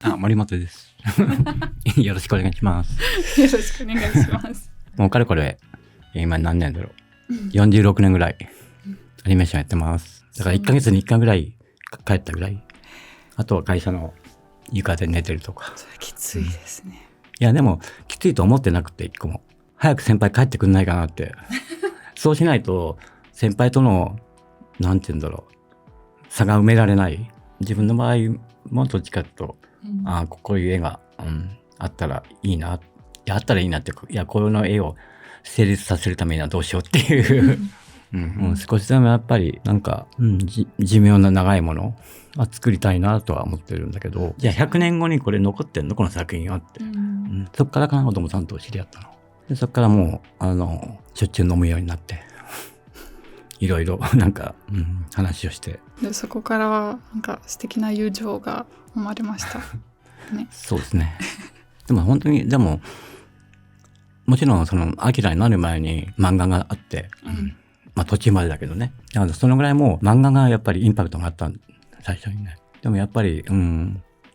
森本です。よろしくお願いします。よろしくお願いします。もうかれこれ、今何年だろう。46年ぐらい、アニメーションやってます。だから1ヶ月に1回ぐらい帰ったぐらい。あとは会社の床で寝てるとか。それきついですね。いや、でも、きついと思ってなくて、一個も。早く先輩帰ってくんないかなって。そうしないと、先輩との、なんて言うんだろう、差が埋められない。自分の場合、もうどっちかというと、こういう絵が、あったらいいな。いや、あったらいいなって、いや、この絵を成立させるためにはどうしようっていう。少しでもやっぱり、なんか、寿命の長いものは作りたいなとは思ってるんだけど、じゃあ100年後にこれ残ってんのこの作品はって。そっからかな、子供さんと知り合ったの。でそっからもう、しょっちゅう飲むようになって、いろいろ、なんか、話をして。で、そこからは、なんか素敵な友情が生まれました。ね、そうですね。でも本当に、でも、もちろん、アキラになる前に漫画があって、途中までだけどね。だからそのぐらいもう漫画がやっぱりインパクトがあった、最初にね。でもやっぱり、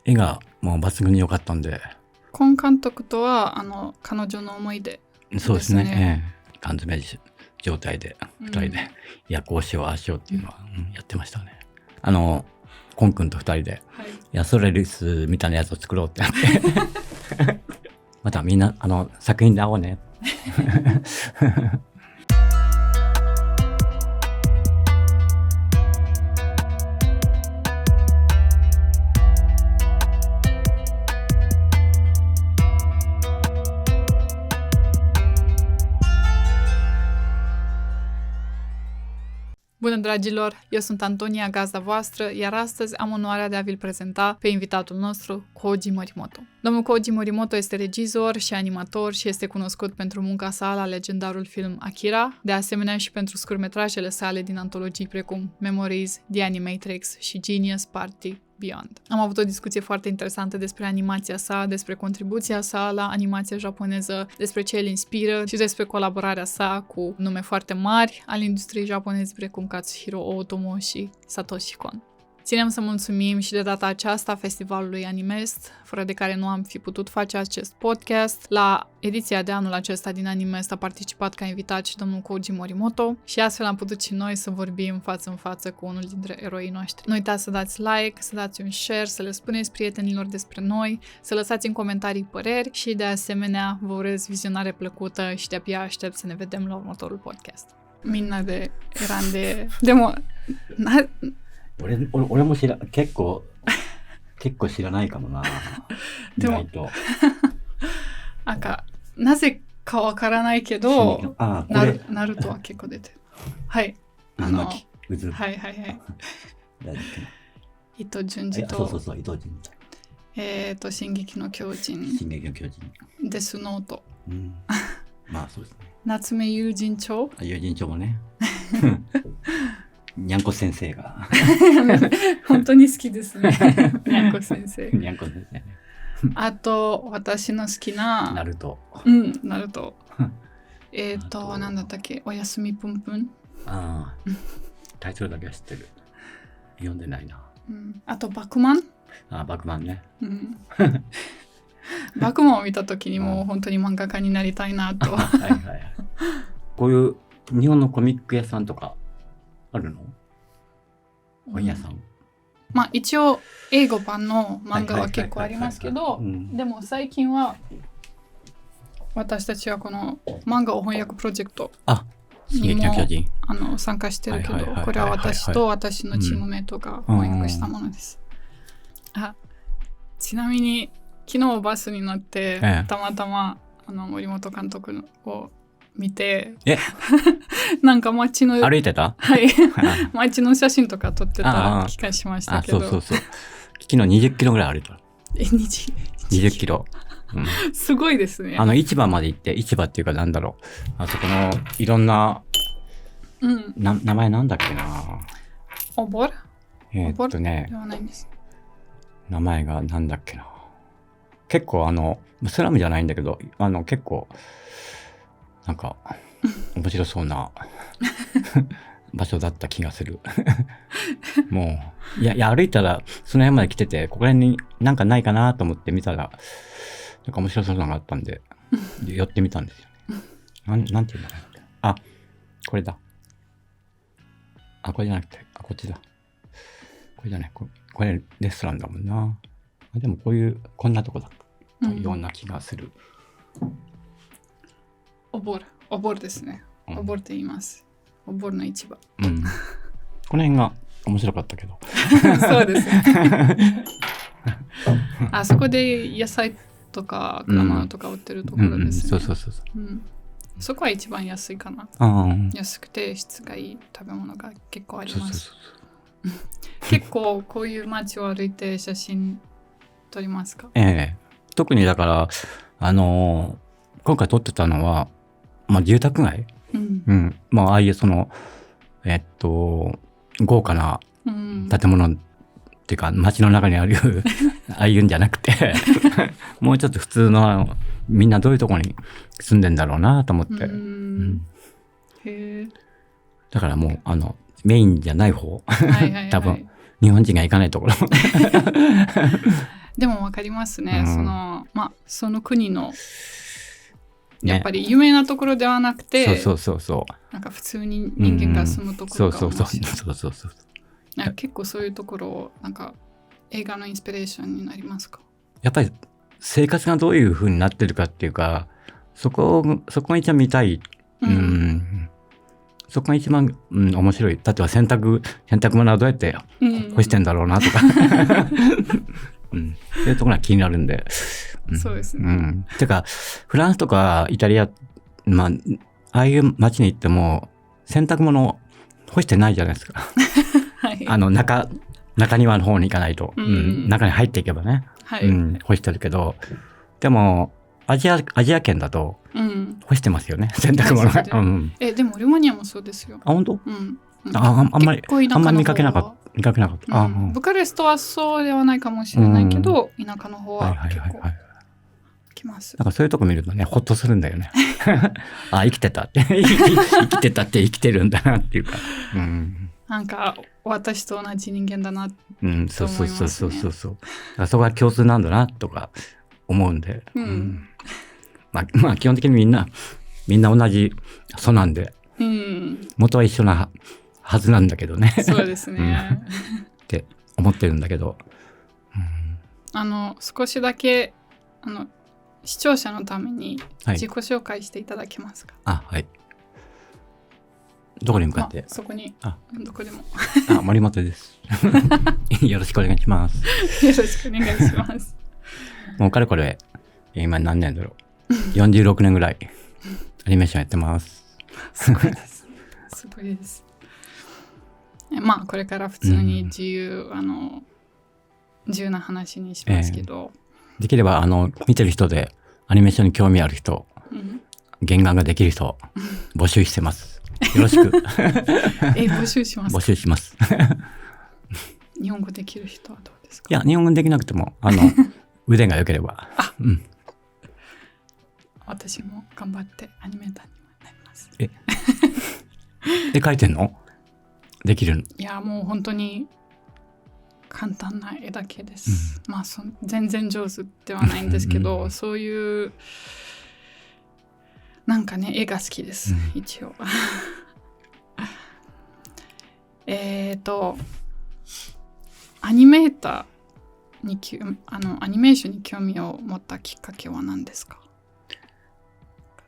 絵がもう抜群に良かったんで。今監督とは、彼女の思い出ですね。そうですね。缶詰状態で、二人で、いや、こうしよう、ああしようっていうのは、やってましたね。コン君と二人で、いや、ソレリスみたいなやつを作ろうってなって。またみんな、作品で会おうね。Bună, dragilor! Eu sunt Antonia, gazda voastră, iar astăzi am onoarea de a vi-l prezenta pe invitatul nostru, Koji Morimoto. Domnul Koji Morimoto este regizor și animator și este cunoscut pentru munca sa la legendarul film Akira, de asemenea și pentru scurtmetrajele sale din antologii precum Memories, The Animatrix și Genius Party Beyond. Am avut o discuție foarte interesantă despre animația sa, despre contribuția sa la animația japoneză, despre ce îl inspiră și despre colaborarea sa cu nume foarte mari al industriei japoneze precum Katsuhiro Otomo și Satoshi Kon. Ținem să mulțumim și de data aceasta festivalului Animest, fără de care nu am fi putut face acest podcast. La ediția de anul acesta din Animest a participat ca invitat și domnul Koji Morimoto și astfel am putut și noi să vorbim față în față cu unul dintre eroii noștri. Nu uitați să dați like, să dați un share, să le spuneți prietenilor despre noi, să lăsați în comentarii păreri și de asemenea vă urez vizionare plăcută și de-abia aștept să ne vedem la următorul podcast. Minna de grande...俺も結構知らないかもな。でもなんかなぜかわからないけど、ナルトは結構出てる。はい。はいはいはい。伊藤潤二と、そう伊藤潤二。進撃の巨人。デスノート。まあそうですね。夏目友人帳。友人帳もね。にゃんこ先生が本当に好きですね。にゃんこ先生。にゃんこ先生ね。あと私の好きなナルト。ナルト。なんだったっけ、おやすみぷんぷん。タイトルだけは知ってる。読んでないな。あとバクマン。バクマンね。バクマンを見た時にもう本当に漫画家になりたいなと。こういう日本のコミック屋さんとかあるの？本屋さん？まあ一応英語版の漫画は結構ありますけど、でも最近は私たちはこの漫画を翻訳プロジェクトにも参加してるけど、これは私と私のチームメイトが翻訳したものです。ちなみに昨日バスに乗ってたまたま森本監督を見て、なんか街の歩いてた？はい街の写真とか撮ってた気がしましたけど。そう昨日20キロぐらい歩いた。20キロ。すごいですね。市場まで行って、市場っていうかなんだろう、あそこのいろんな、名前なんだっけな。おぼる？ではないんです。名前がなんだっけな。結構スラムじゃないんだけど、結構なんか面白そうな場所だった気がする。もう、いや、歩いたら、その辺まで来てて、ここら辺になんかないかなと思って見たら、なんか面白そうなのがあったんで、寄ってみたんですよね。なんていうんだろう。あ、これだ。あ、これじゃなくて、こっちだ。これじゃない、これレストランだもんな。でもこんなとこだったような気がする。おぼるですね。おぼるって言います。おぼるの市場。うん。この辺が面白かったけど。そうですね。あそこで野菜とか果物とか売ってるところですね。そう。そこは一番安いかな。安くて質がいい食べ物が結構あります。結構こういう街を歩いて写真撮りますか？特にだから今回撮ってたのは、住宅街、ああいうその豪華な建物っていうか街の中にあるああいうんじゃなくてもうちょっと普通のみんなどういうところに住んでんだろうなと思って、だからもうメインじゃない方多分日本人が行かないところでも分かりますね、その国のやっぱり有名なところではなくて、なんか普通に人間が住むところが面白い。結構そういうところなんか映画のインスピレーションになりますか？やっぱり生活がどういう風になってるかっていうか、そこが一番見たい、そこが一番、面白い。例えば洗濯物はどうやって干してんだろうなとか、そういうところが気になるんで。そうですね。てかフランスとかイタリア、ああいう街に行っても洗濯物干してないじゃないですか。はい、中庭の方に行かないと、中に入っていけばね、干してるけど、でもアジア圏だと干してますよね、洗濯物が。でもルーマニアもそうですよ。本当？あんまり見かけなかった。ブカレストはそうではないかもしれないけど、田舎の方は結構来ます。なんかそういうとこ見るとね、ほっとするんだよね。生きてたって生きてるんだなっていうか、なんか私と同じ人間だなって思いますね。そうそこが共通なんだなとか思うんで、基本的にみんな同じそうなんで、元は一緒なはずなんだけどね。そうですね。って思ってるんだけど、少しだけ視聴者のために自己紹介していただけますか？はい。どこに向かって？そこにどこでも。森本です。よろしくお願いします。よろしくお願いします。もうかれこれ今何年だろう。46年ぐらいアニメーションやってます。すごいです。すごいです。これから普通に自由な話にしますけど、できれば見てる人でアニメーションに興味ある人、原画ができる人募集してます。よろしく。募集します。募集します。日本語できる人はどうですか？いや、日本語できなくても腕が良ければ。私も頑張ってアニメーターになります。描いてんの？できる？いや、もう本当に簡単な絵だけです。全然上手ではないんですけど、そういうなんかね、絵が好きです、一応。アニメーターにアニメーションに興味を持ったきっかけは何ですか？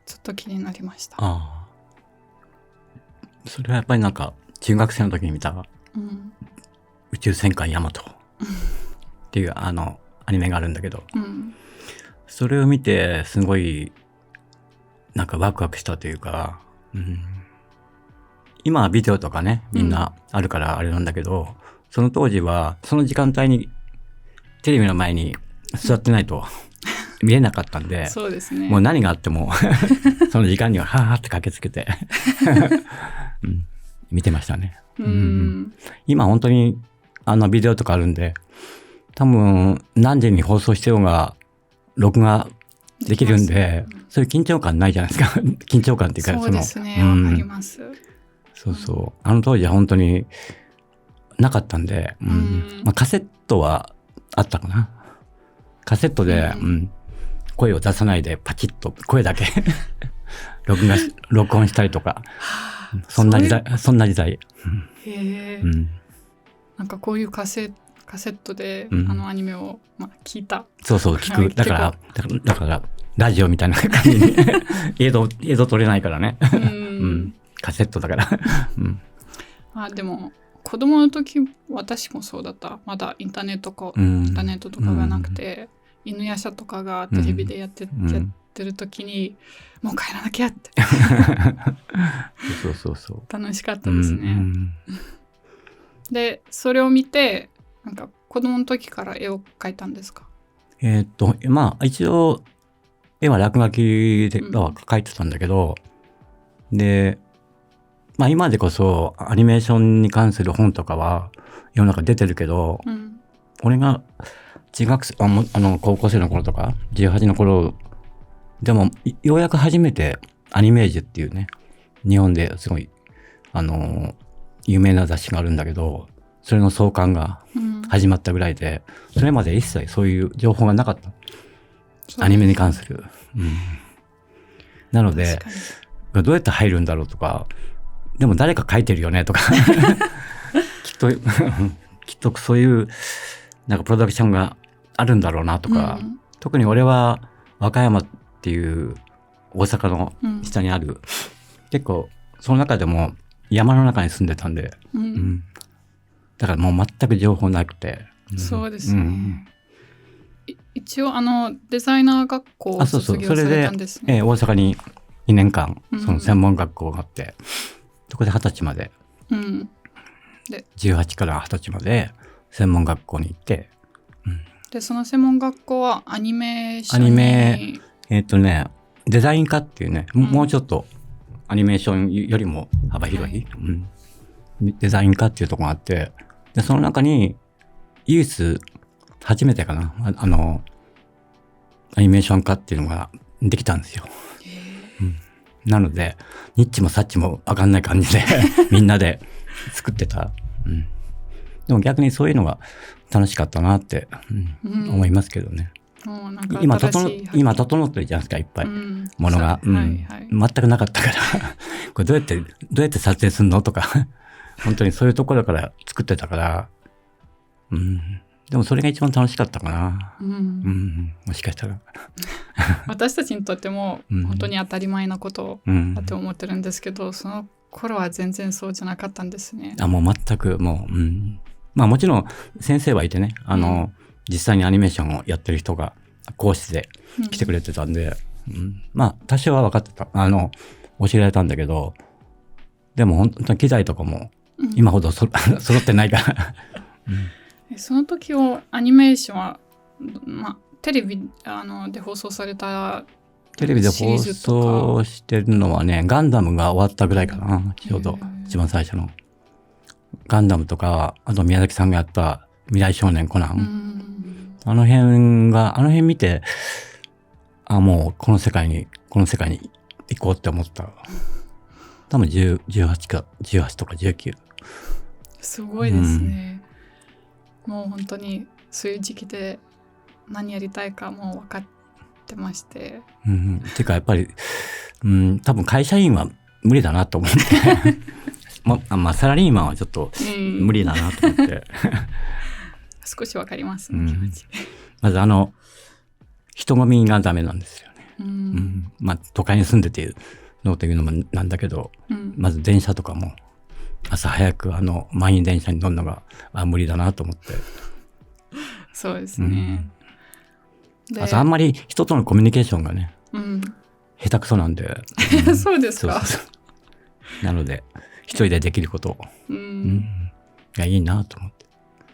ちょっと気になりました。それはやっぱりなんか中学生の時に見た、宇宙戦艦ヤマトっていうアニメがあるんだけど、それを見てすごいなんかワクワクしたというか、今はビデオとかねみんなあるからあれなんだけど、その当時はその時間帯にテレビの前に座ってないと見れなかったんで、そうですね、もう何があってもその時間にははーって駆けつけて、見てましたね。今本当にビデオとかあるんで、多分何時に放送してようが録画できるんで、そういう緊張感ないじゃないですか。緊張感っていうか、そうですね、わかります。そうそう。あの当時は本当になかったんで、まあ、カセットはあったかな。カセットで、声を出さないでパチッと声だけ録音したりとか、そんな時代。へえ、なんかこういうカセットで、あのアニメを、聞いた。そうそう、聞く。だからラジオみたいな感じに映像撮れないからね。カセットだから。でも子供の時私もそうだった。まだインターネットとかがなくて、犬夜叉とかがテレビでやってる時に、もう帰らなきゃってそう楽しかったですね。でそれを見てなんか子供の時から絵を描いたんですか？まあ一応絵は落書きで描いてたんだけど、でまあ今でこそアニメーションに関する本とかは世の中出てるけど、俺が高校生の頃とか18の頃でもようやく初めてアニメージュっていうね、日本ですごい有名な雑誌があるんだけど、それの創刊が始まったぐらいで、それまで一切そういう情報がなかった。アニメに関する。なのでどうやって入るんだろうとか、でも誰か書いてるよねとかきっとそういうなんかプロダクションがあるんだろうなとか、特に俺は和歌山っていう大阪の下にある、結構その中でも山の中に住んでたんで、だからもう全く情報なくて、そうですね。一応デザイナー学校を卒業されたんですね。大阪に2年間その専門学校があって、そこで20歳まで、で18から20歳まで専門学校に行って、でその専門学校はアニメーションにデザイン科っていうね、もうちょっとアニメーションよりも幅広い、デザイン科っていうところがあって、でその中に唯一初めてかな、アニメーション科っていうのができたんですよ。なのでニッチもサッチも分かんない感じでみんなで作ってた。でも逆にそういうのが楽しかったなって、思いますけどね。今整ってるじゃないですか、いっぱい、ものが、全くなかったからこれどうやって撮影するのとか本当にそういうところから作ってたから、でもそれが一番楽しかったかな。もしかしたら私たちにとっても本当に当たり前なことだと思ってるんですけど、その頃は全然そうじゃなかったんですね。もう全くもう、まあもちろん先生はいてね、実際にアニメーションをやってる人が講師で来てくれてたんで、まあ多少は分かってた、教えられたんだけど、でも本当に機材とかも今ほど揃ってないからその時をアニメーションは、テレビで放送されたテレビで放送してるのはね、ガンダムが終わったぐらいかな、ちょうど一番最初のガンダムとか、あと宮崎さんがやった未来少年コナン、あの辺見て、もうこの世界に行こうって思った。多分18とか19。すごいですね。もう本当にそういう時期で何やりたいかもう分かってまして。てかやっぱり、多分会社員は無理だなと思ってサラリーマンはちょっと無理だなと思って、少し分かりますね、気持ち。まず人混みがダメなんですよね。都会に住んでていうのというのもなんだけど、まず電車とかも朝早く満員電車に乗るのが無理だなと思って。そうですね。あとあんまり人とのコミュニケーションがね、下手くそなんで。そうですか。なので一人でできることがいいなと思って。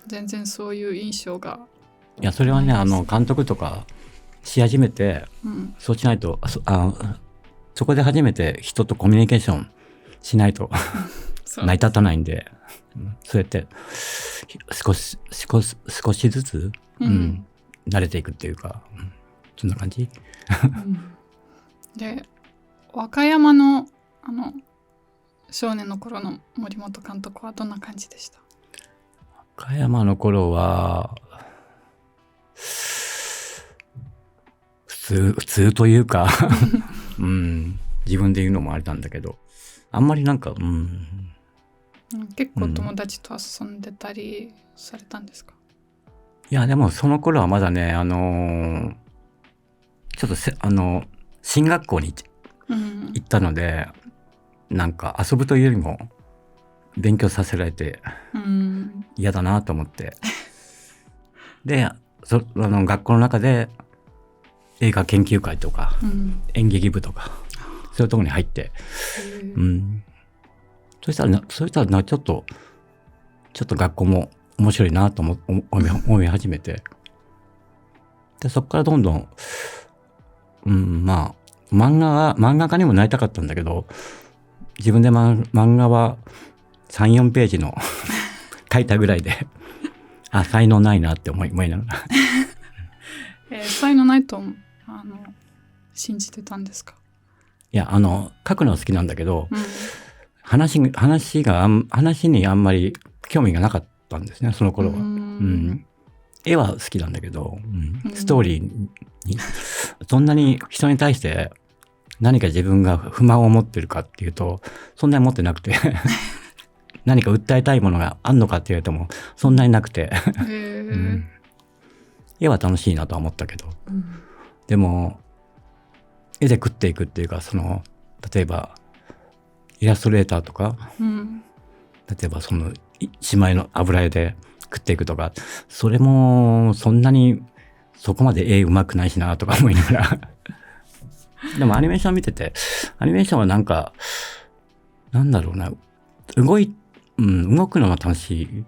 全然そういう印象が。いやそれはね、監督とかし始めて、そうしないとそこで初めて人とコミュニケーションしないと成り立たないんで、そうやって少しずつ、慣れていくっていうか、そんな感じ。で和歌山の少年の頃の森本監督はどんな感じでした？岡山の頃は普通というか、うん、自分で言うのもあれなんだけど、あんまりなんか、結構友達と遊んでたりされたんですか？いやでもその頃はまだね、ちょっと進学校に行ったので、なんか遊ぶというよりも勉強させられて嫌だなと思って、で学校の中で映画研究会とか、演劇部とかそういうところに入って、そしたらちょっと学校も面白いなと思い始めて、でそこからどんどん、まあ漫画家にもなりたかったんだけど、自分で漫画は 3,4 ページの書いたぐらいで才能ないなって思いながら才能ないと信じてたんですか？いや書くのは好きなんだけど、話にあんまり興味がなかったんですね、その頃は。絵は好きなんだけど、ストーリーにそんなに人に対して何か自分が不満を持ってるかっていうとそんなに持ってなくて何か訴えたいものがあんのかっていうともそんなになくて絵は楽しいなとは思ったけど、でも絵で食っていくっていうか、例えばイラストレーターとか、例えば一枚の油絵で食っていくとか、それもそんなにそこまで絵うまくないしなとか思いながらでもアニメーション見てて、アニメーションはなんかなんだろうな、動くのが楽しい、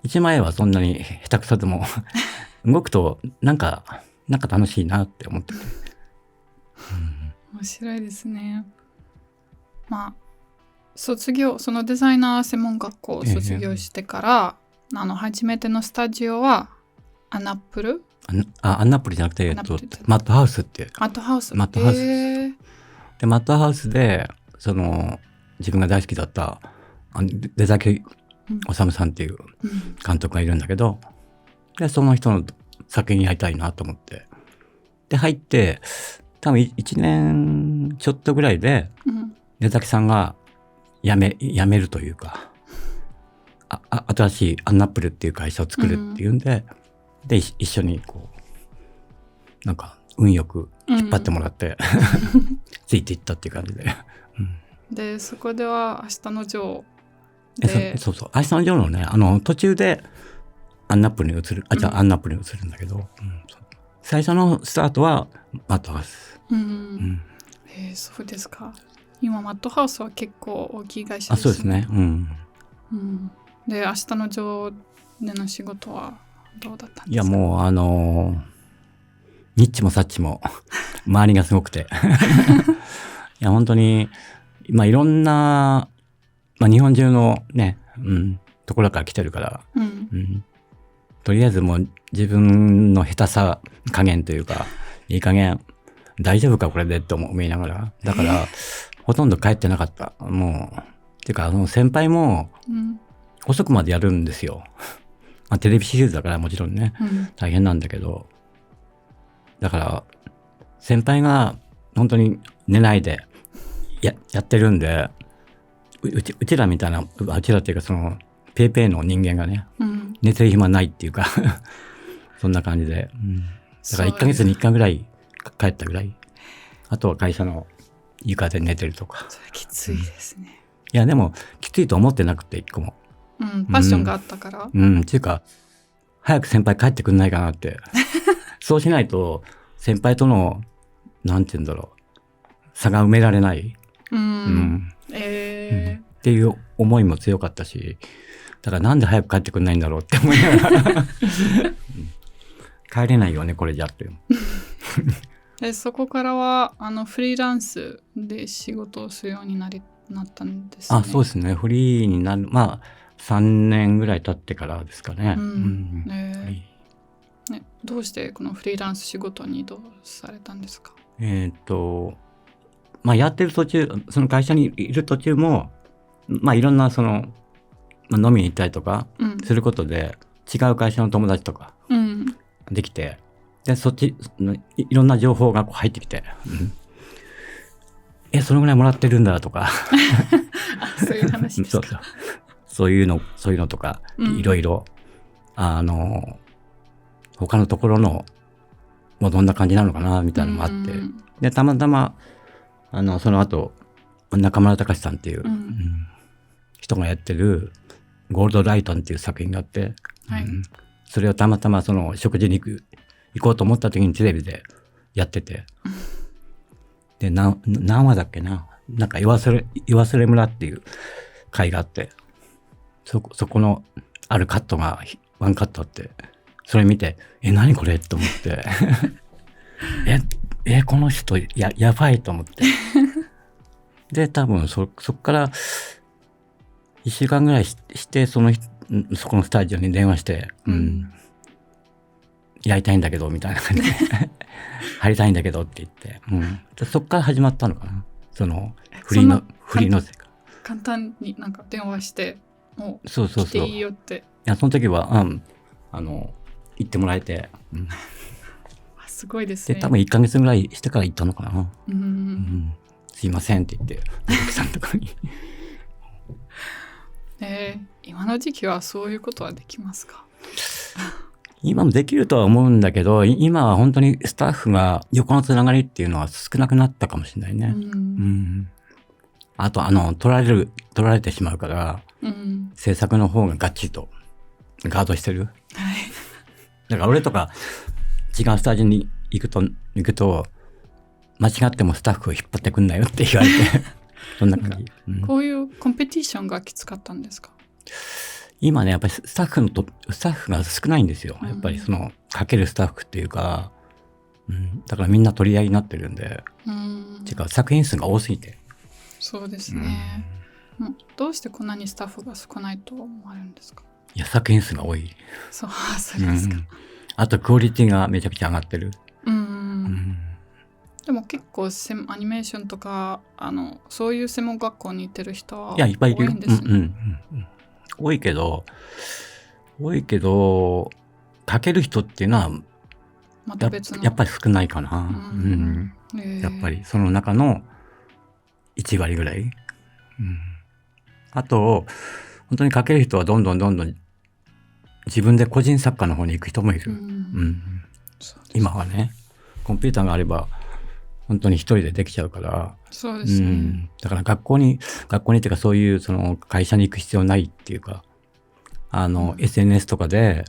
一枚絵はそんなに下手くそでも動くとなんか楽しいなって思ってて、面白いですね。まあそのデザイナー専門学校を卒業してから、初めてのスタジオはアナップルじゃなくて、マットハウスっていう。マットハウス。で、マットハウスで、自分が大好きだった出崎治さんっていう監督がいるんだけど、で、その人の作品にやりたいなと思って。で、入って、多分1年ちょっとぐらいで、出崎さんが辞めるというか、新しいアンナップルっていう会社を作るっていうんで、で一緒になんか運よく引っ張ってもらって、ついていったっていう感じで、でそこでは明日のジョーでそう明日のジョーのね、途中でアンナップルに移るアンナップルに移るんだけど、最初のスタートはマットハウス。そうですか。今マットハウスは結構大きい会社ですね。そうですね。で明日のジョーでの仕事はどうだったんですか？いやもうニッチもサッチも周りがすごくていや本当にいろんな、日本中のね、ところから来てるから、とりあえずもう自分の下手さ加減というか、いい加減大丈夫かこれでって思いながら、だからほとんど帰ってなかった。もうっていうか先輩も遅くまでやるんですよ。テレビシリーズだからもちろんね、大変なんだけど、だから先輩が本当に寝ないでやってるんで、うちらみたいな、うちらっていうかペイペイの人間がね、寝てる暇ないっていうかそんな感じで、だから1ヶ月に1回ぐらい帰ったぐらい、あとは会社の床で寝てるとか。それきついですね。いやでもきついと思ってなくて、一個も。パッションがあったから。っていうか早く先輩帰ってくんないかなってそうしないと先輩とのなんて言うんだろう、差が埋められない、っていう思いも強かったし、だからなんで早く帰ってくんないんだろうって思いながら帰れないよねこれじゃってそこからはフリーランスで仕事をするようになったんですね。そうですね。フリーになる3年ぐらい経ってからですかね。どうしてこのフリーランス仕事に移動されたんですか？まあやってる途中、その会社にいる途中も、まあいろんなその、まあ、飲みに行ったりとかうんすることで、違う会社の友達とかうんできて、で、そっち、いろんな情報がこう入ってきて、そのぐらいもらってるんだとか、あ、そういう話ですか。そうそう。そういうのとか、うんいろいろ、他のところの、もうどんな感じなのかな、みたいなのもあって、うんで、たまたま、その後、中村隆さんっていう、うん人がやってる、ゴールドライトンっていう作品があって、はいそれをたまたまその食事に行こうと思った時にテレビでやってて、で、何話だっけな、なんか言わせれ村っていう回があって、そこのあるカットが、ワンカットあって、それ見て、何これと思って、この人やばいと思って。で、多分そこから1週間ぐらいして、そこのスタジオに電話して、やりたいんだけど、みたいな感じで、入りたいんだけどって言って、でそこから始まったのかな。その、フリーの世界。簡単になんか電話して、もうそう来ていいよって。いや、その時は、行ってもらえて、あ、すごいですで、ね。多分1ヶ月ぐらいしてから行ったのかな。うんすいませんって言って、お客さんとかに。今の時期はそういうことはできますか？今もできるとは思うんだけど、今は本当にスタッフが横のつながりっていうのは少なくなったかもしれないね。あと、取られてしまうから、制作の方ががっちりとガードしてる。はい。だから俺とか違うスタジオに行くと、間違ってもスタッフを引っ張ってくんなよって言われて、そんな感じ。こういうコンペティションがきつかったんですか？今ね、やっぱりスタッフが少ないんですよ。やっぱりかけるスタッフっていうか、だからみんな取り合いになってるんで、違う、作品数が多すぎて。そうですね。どうしてこんなにスタッフが少ないと思われるんですか？いや、作品数が多い。そうですか。あと、クオリティがめちゃくちゃ上がってる。でも結構アニメーションとかそういう専門学校に行ってる人はや、いっぱいいるよ。多いんですね。多いけど、かける人っていうのは、また別のやっぱり少ないかな。やっぱりその中の1割ぐらい。あと、本当にかける人はどんどん自分で個人作家の方に行く人もいる。今はね、コンピューターがあれば、本当に一人でできちゃうから、そうですね。だから学校にっていうかそういうその会社に行く必要ないっていうか、SNS とかで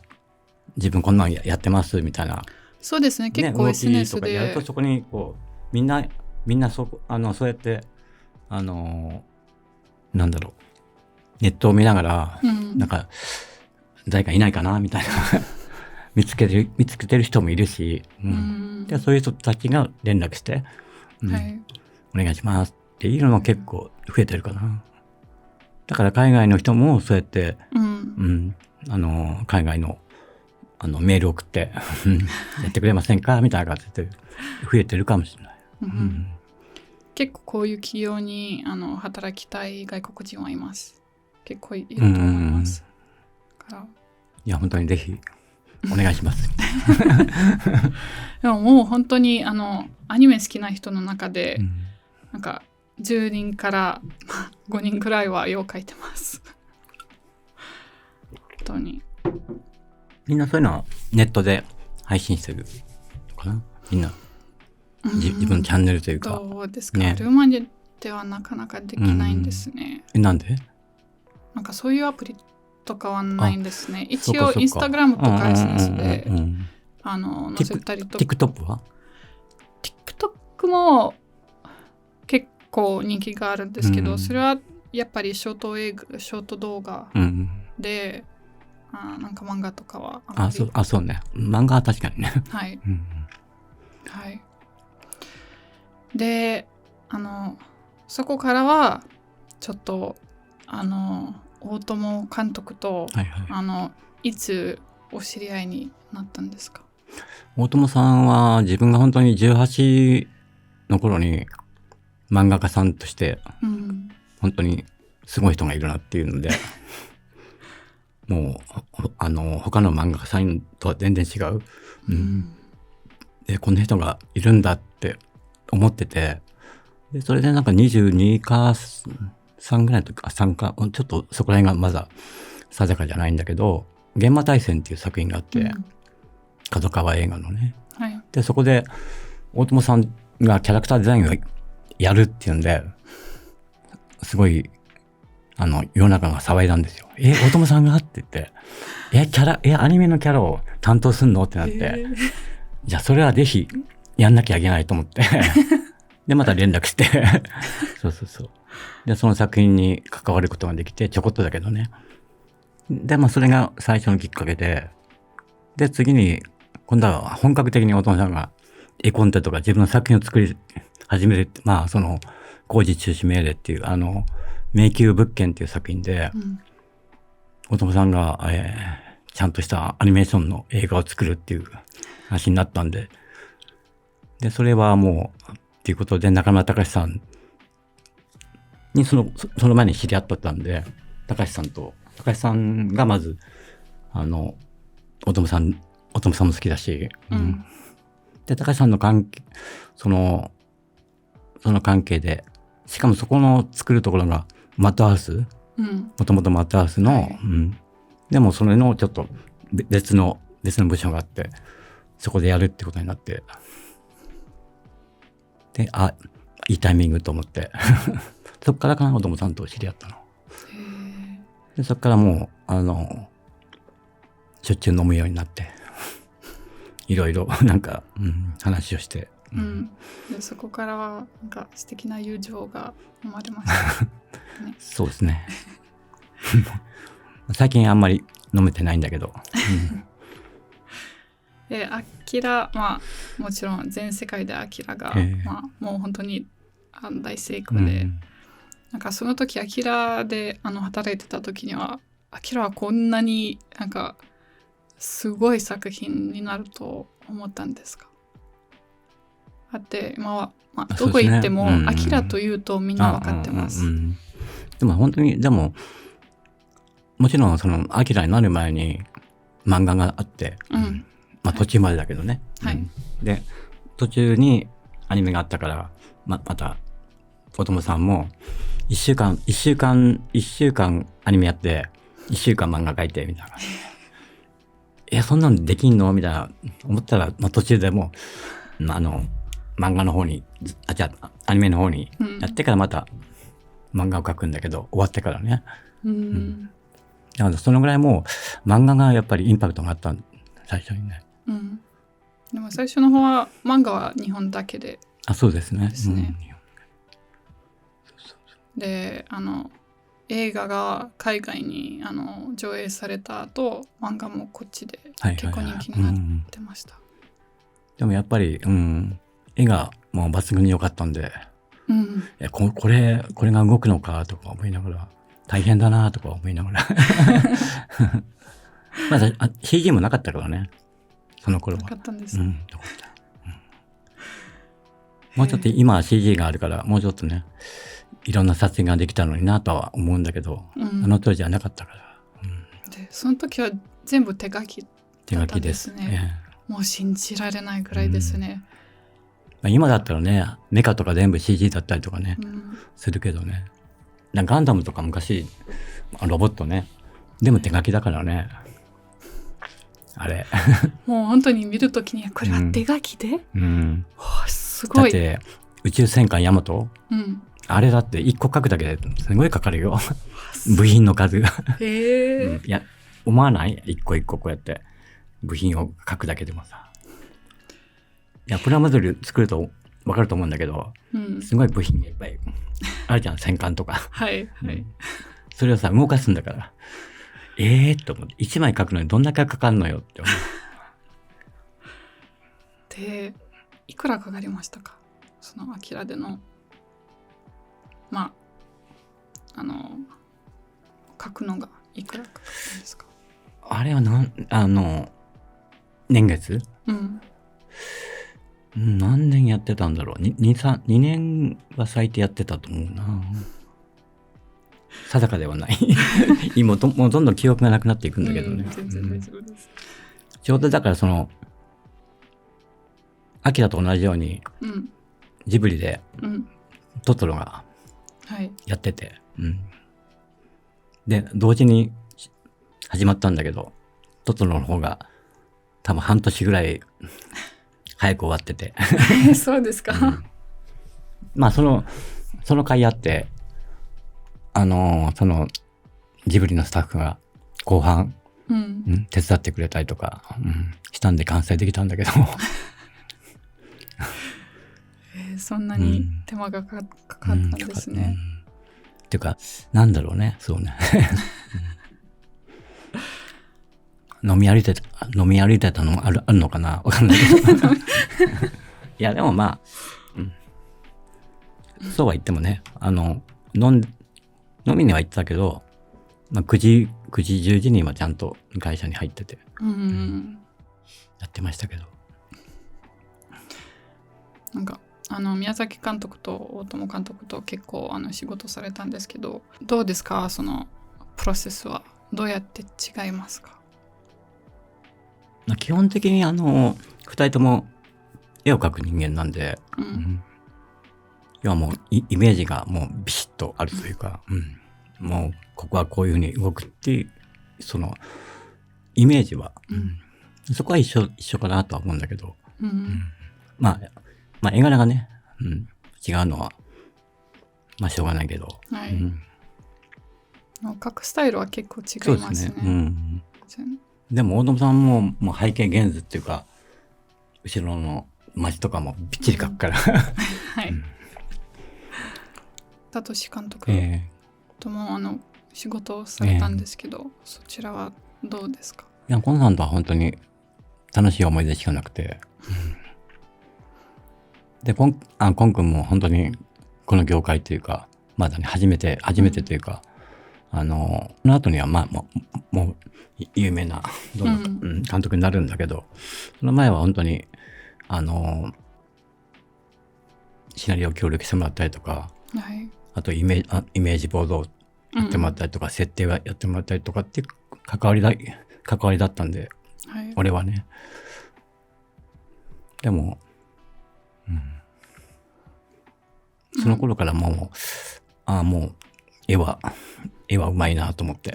自分こんなんやってますみたいな。そうですね。結構 SNS 動きとかやるでとそこにこうみんなそうやってなんだろう、ネットを見ながら、なんか誰かいないかなみたいな見つけてる人もいるし、でそういう人たちが連絡して、お願いしますっていうのも結構増えてるかな。だから海外の人もそうやって、海外のメール送ってやってくれませんかみたいな感じで増えてるかもしれない。結構こういう企業に働きたい外国人はいます。結構いると思います。いや本当にぜひお願いします。でももう本当にアニメ好きな人の中で、なんか10人から5人くらいは絵を描いてます。本当に。みんなそういうのはネットで配信してるのかな。みんな自分のチャンネルというか。どうですか、ルーマニアではなかなかできないんですね。なんで？なんかそういうアプリとかはないんですね。一応インスタグラムとか SNS で載せたりとか。TikTok は？ TikTok も結構人気があるんですけど、それはやっぱりショート動画で、なんか漫画とかはあまり。そうね。漫画は確かにね。はい。はい。で、そこからはちょっと大友監督と、いつお知り合いになったんですか？大友さんは自分が本当に18の頃に漫画家さんとしてうん本当にすごい人がいるなっていうのでもう他の漫画家さんとは全然違う、でこんな人がいるんだって思ってて、でそれでなんか22か3ぐらいの時か3かちょっとそこら辺がまだ定かじゃないんだけど、現場大戦っていう作品があって、角川映画のね、はい、でそこで大友さんがキャラクターデザインをやるっていうんですごい世の中が騒いだんですよ。大友さんがって言ってアニメのキャラを担当すんのってなって、じゃあそれはぜひやんなきゃいけないと思ってでまた連絡してそうでその作品に関わることができて、ちょこっとだけどね。でそれが最初のきっかけで、次に今度は本格的に大友さんが絵コンテとか自分の作品を作り始めるって、その工事中止命令っていう迷宮物件っていう作品で、大友さんが、ちゃんとしたアニメーションの映画を作るっていう話になったんで、それはもうっていうことで中村隆さんにその前に知り合ったんで、隆さんがまず大友さんも好きだし、で隆さんのその関係で、しかもそこの作るところがマッドハウス、もともとマッドハウスの、でもそれのちょっと別の部署があって、そこでやるってことになって、でいいタイミングと思ってそっからかな、大友さんと知り合ったの。でそっからもうしょっちゅう飲むようになっていろいろなんか、話をして、でそこからはなんか素敵な友情が生まれましたね。そうですね最近あんまり飲めてないんだけど、アキラ、もちろん全世界でアキラが、もう本当に大成功で、なんかその時アキラで働いてた時には、アキラはこんなになんかすごい作品になると思ったんですか？だって今は、どこ行ってもアキラというとみんな分かってます。でも本当にもちろんそのアキラになる前に漫画があって、途中までだけどね、で途中にアニメがあったから、また大友さんも1週間アニメやって1週間漫画描いてみたいなそんなのできんのみたいな思ったら、途中でもう漫画の方にアニメの方にやってからまた漫画を描くんだけど、終わってからね、だからそのぐらいもう漫画がやっぱりインパクトがあった最初にね、でも最初の方は漫画は日本だけでそうですね。で映画が海外に上映された後、漫画もこっちで結構人気になってました。でもやっぱり、絵がもう抜群に良かったんで、これが動くのかとか思いながら、大変だなとか思いながらまだCG もなかったからね、その頃は。なかったんですね。よかった。もうちょっと今は CG があるから、もうちょっとね、いろんな撮影ができたのになとは思うんだけど、あの当時はなかったから。でその時は全部手書きだったんですね。手書きです。もう信じられないぐらいですね。今だったらね、メカとか全部 CG だったりとかね、するけどね。ガンダムとか昔、ロボットね、でも手書きだからね。あれ。もう本当に見るときに、これは手書きで、すごい。だって宇宙戦艦ヤマト、あれだって1個書くだけですごいかかるよ。部品の数が。いや、思わない？一個一個こうやって部品を書くだけでもさ。いや、プラモデル作ると分かると思うんだけど、すごい部品がいっぱいあるじゃん、戦艦とか。それをさ、動かすんだから。と思って、1枚書くのにどんだけかかんのよって思う。で、いくらかかりましたか？そのアキラでの、書くのがいくらかかったんですか？あれは年月？何年やってたんだろう。2年は最低やってたと思うな。定かではない。今もうどんどん記憶がなくなっていくんだけどね。全然大丈夫です。ちょうどだからその、アキラと同じようにうん。ジブリでうん。トトロがはい。やってて、で、同時に始まったんだけど、トトロの方が多分半年ぐらい早く終わってて。そうですか。まあその回あって、そのジブリのスタッフが後半、手伝ってくれたりとか、したんで完成できたんだけど。そんなに手間がかかったんですね。っていうか、なんだろうね、そうね。飲み歩いてたのもあるのかな、わかんないけど。いや、でもまあ、そうは言ってもね、飲みには行ってたけど、まあ、9時、10時にはちゃんと会社に入ってて、やってましたけど。なんか、宮崎監督と大友監督と結構仕事されたんですけど、どうですか、そのプロセスは。どうやって違いますか？基本的に2人とも絵を描く人間なんで、要はもうイメージがもうビシッとあるというか、もうここはこういうふうに動くっていうそのイメージは、そこは一緒かなとは思うんだけど、まあ絵柄がね、違うのはまあしょうがないけど、はい。描くスタイルは結構違いますね。そうですね。でも大友さんもう背景現図っていうか後ろの街とかもびっちり描くから、はい。サトシ監督とも仕事をされたんですけど、そちらはどうですか？いや、コンさんとは本当に楽しい思い出しかなくて、でコン君も本当にこの業界というかまだね初めてというか、その後にはまあもう有名な監督になるんだけど、その前は本当にシナリオを協力してもらったりとか、あとイメージボードをやってもらったりとか、設定はやってもらったりとかっていう関わりだったんで、俺はね。でも、その頃からもう絵はうまいなと思って。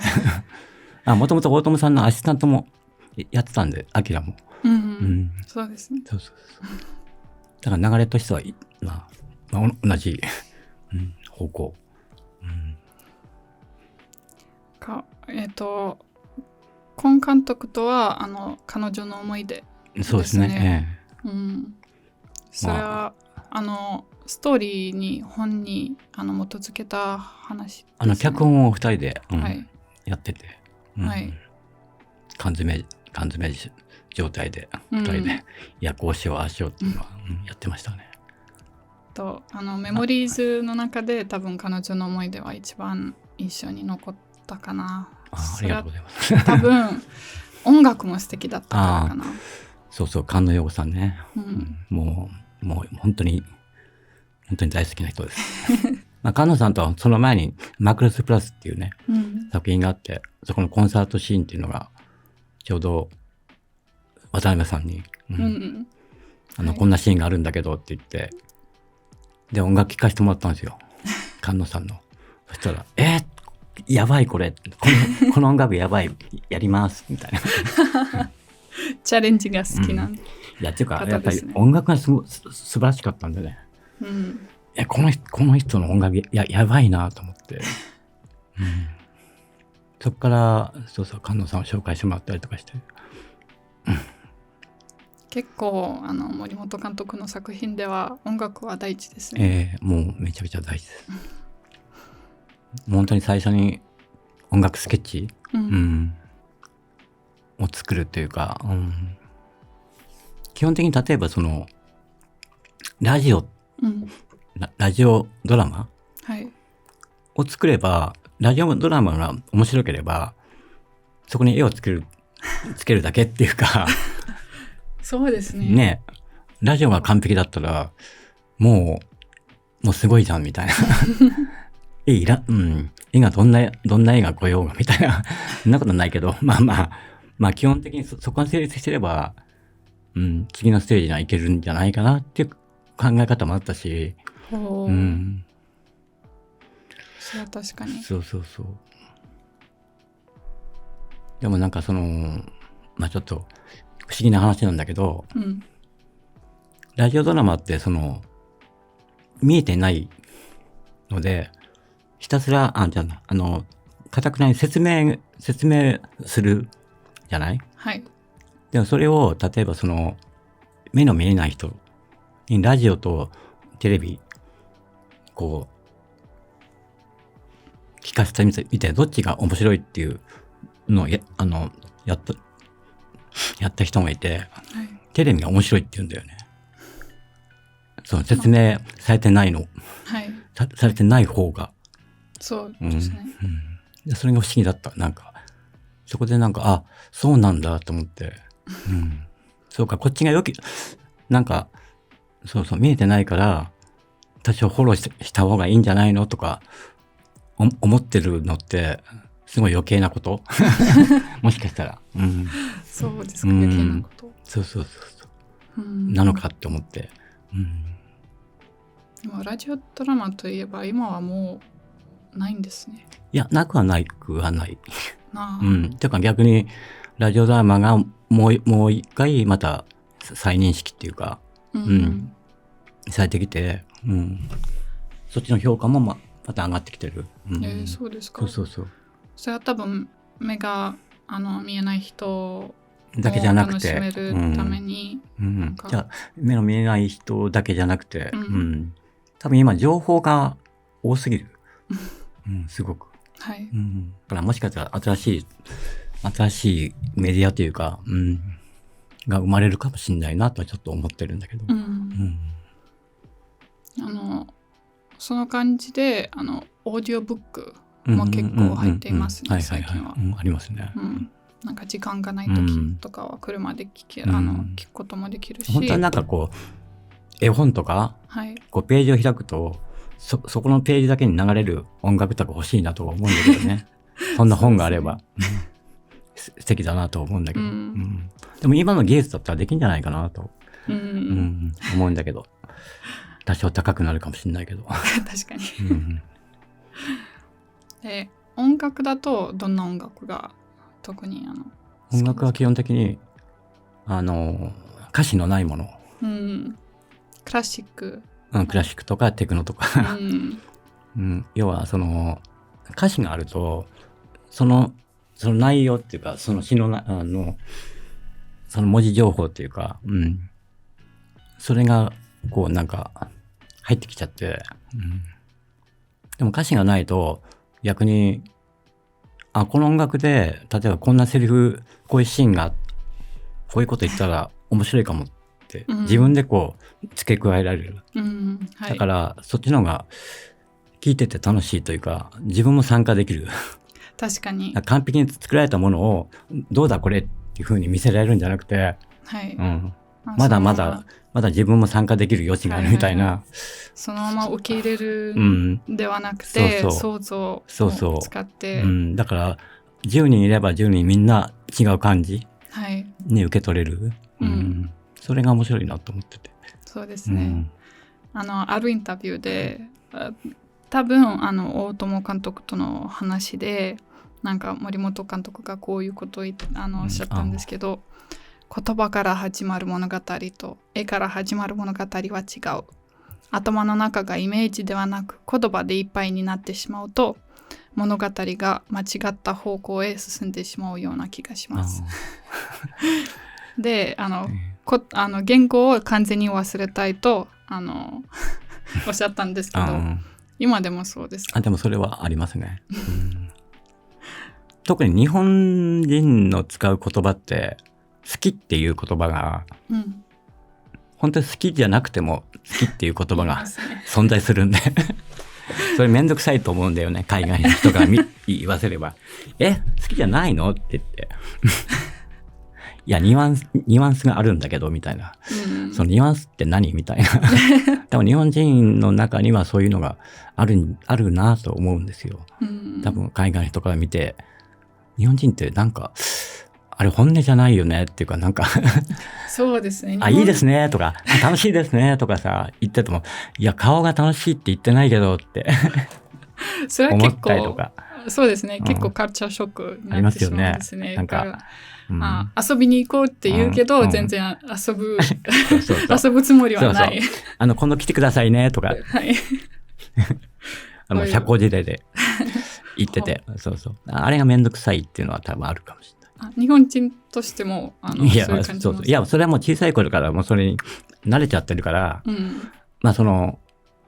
もともと大友さんのアシスタントもやってたんで、アキラも。そうですね。そうだから流れとしては、同じ、方向。コン監督とは彼女の思い出ですね。そうですね。それはストーリーに本に基づけた話ですね。脚本を2人で、やってて、缶詰状態で2人で、いやこうしようああしようっていうのは、やってましたね。メモリーズの中で多分彼女の思い出は一番印象に残ったかな。ありがとうございます。多分音楽も素敵だったからかな。そう菅野陽子さんね、もう本当に大好きな人です。菅野さんとはその前にマクロスプラスっていうね、作品があって、そこのコンサートシーンっていうのがちょうど渡辺さんに、こんなシーンがあるんだけどって言って、で音楽聴かせてもらったんですよ、菅野さんの。そしたらやばいこれこの音楽やばい、やりますみたいな。チャレンジが好きなんで、いやっていうかやっぱり音楽が素晴らしかったんでね、この人の音楽やばいなと思って、そこから菅野さんを紹介してもらったりとかして、結構森本監督の作品では音楽は大事ですね。もうめちゃくちゃ大事です。もう本当に最初に音楽スケッチ、を作るというか、基本的に例えばそのラジオドラマを作れば、ラジオドラマが面白ければそこに絵をつけるだけっていうかそうですね。ね、ラジオが完璧だったら、もうすごいじゃんみたいな。絵がどんな絵が来ようがみたいな。そんなことないけど、まあ基本的にそこが成立してれば、次のステージにはいけるんじゃないかなっていう考え方もあったし、ほう。それは確かに。そう。でもなんかちょっと不思議な話なんだけど、ラジオドラマって見えてないので、ひたすら、かたくなに説明するじゃない？はい。でもそれを、例えば目の見えない人にラジオとテレビ、こう、聞かせてみて、どっちが面白いっていうのをやった人がいて、テレビが面白いって言うんだよね。説明されてないの。はい。されてない方が。そうですね。それが不思議だった。そこでそうなんだと思って。そうか、こっちが見えてないから、多少フォローした方がいいんじゃないのとか、思ってるのって、すごい余計なこともしかしたら。そうですか、余計なこと。そう。なのかって思って。でもラジオドラマといえば今はもうないんですね。いや、なくはない。なあ。ていうか逆にラジオドラマがもう一回また再認識っていうか、されてきて、そっちの評価もまた上がってきてる。そうですか。そう。それは多分目が見えない人だけじゃなくて、楽しめるために、じゃあ目の見えない人だけじゃなくて、多分今情報が多すぎる。すごく。はい。だからもしかしたら新しいメディアというか、が生まれるかもしれないなとはちょっと思ってるんだけど。その感じでオーディオブックも結構入っていますね、最近は。ありますね。なんか時間がない時とかは車で聞くこともできるし。本当は絵本とか、ページを開くと、そこのページだけに流れる音楽とか欲しいなと思うんだけどね。そんな本があれば、素敵だなと思うんだけど、でも今の技術だったらできるんじゃないかなと、思うんだけど、多少高くなるかもしれないけど。確かに。で、音楽だとどんな音楽が特に音楽は基本的に歌詞のないもの。クラシック。クラシックとかテクノとか、要は歌詞があるとその内容っていうかその詩のその文字情報っていうか、それが入ってきちゃって、でも歌詞がないと逆にこの音楽で例えばこんなセリフこういうシーンがこういうこと言ったら面白いかもって自分で付け加えられる、だからそっちの方が聞いてて楽しいというか自分も参加できる。確かに完璧に作られたものをどうだこれっていう風に見せられるんじゃなくて、まだまだ自分も参加できる余地があるみたいな、そのまま受け入れるんではなくて、想像を使って、だから10人いれば10人みんな違う感じに受け取れる、それが面白いなと思ってて。そうですね、あるインタビューで多分大友監督との話で森本監督がこういうことをおっしゃったんですけど、言葉から始まる物語と絵から始まる物語は違う。頭の中がイメージではなく言葉でいっぱいになってしまうと物語が間違った方向へ進んでしまうような気がします。で言語を完全に忘れたいとおっしゃったんですけど、今でもそうですか？でもそれはありますね。特に日本人の使う言葉って好きっていう言葉が、本当に好きじゃなくても好きっていう言葉が存在するんでそれめんどくさいと思うんだよね、海外の人が言わせれば好きじゃないのって言っていやニュアンスがあるんだけどみたいな、うんそのニュアンスって何みたいな多分日本人の中にはそういうのがあるなと思うんですよ。うん多分海外の人から見て日本人ってなんかあれ本音じゃないよねっていうかなんかそうですね。あいいですねとか楽しいですねとかさ言っててもいや顔が楽しいって言ってないけどってそれは結思ったりと構かそうですね、うん結構カルチャーショックにありますよなってしまうんねですね。なんかだらうん遊びに行こうって言うけど、うん全然遊ぶそうそうそう遊ぶつもりはない。今度来てくださいねとかはい。こういう社交辞令で言っててそうそうあれがめんどくさいっていうのは多分あるかもしれない。日本人としてもいやそういう感じのそうそういやそれはもう小さい頃からもうそれに慣れちゃってるから、うんまあその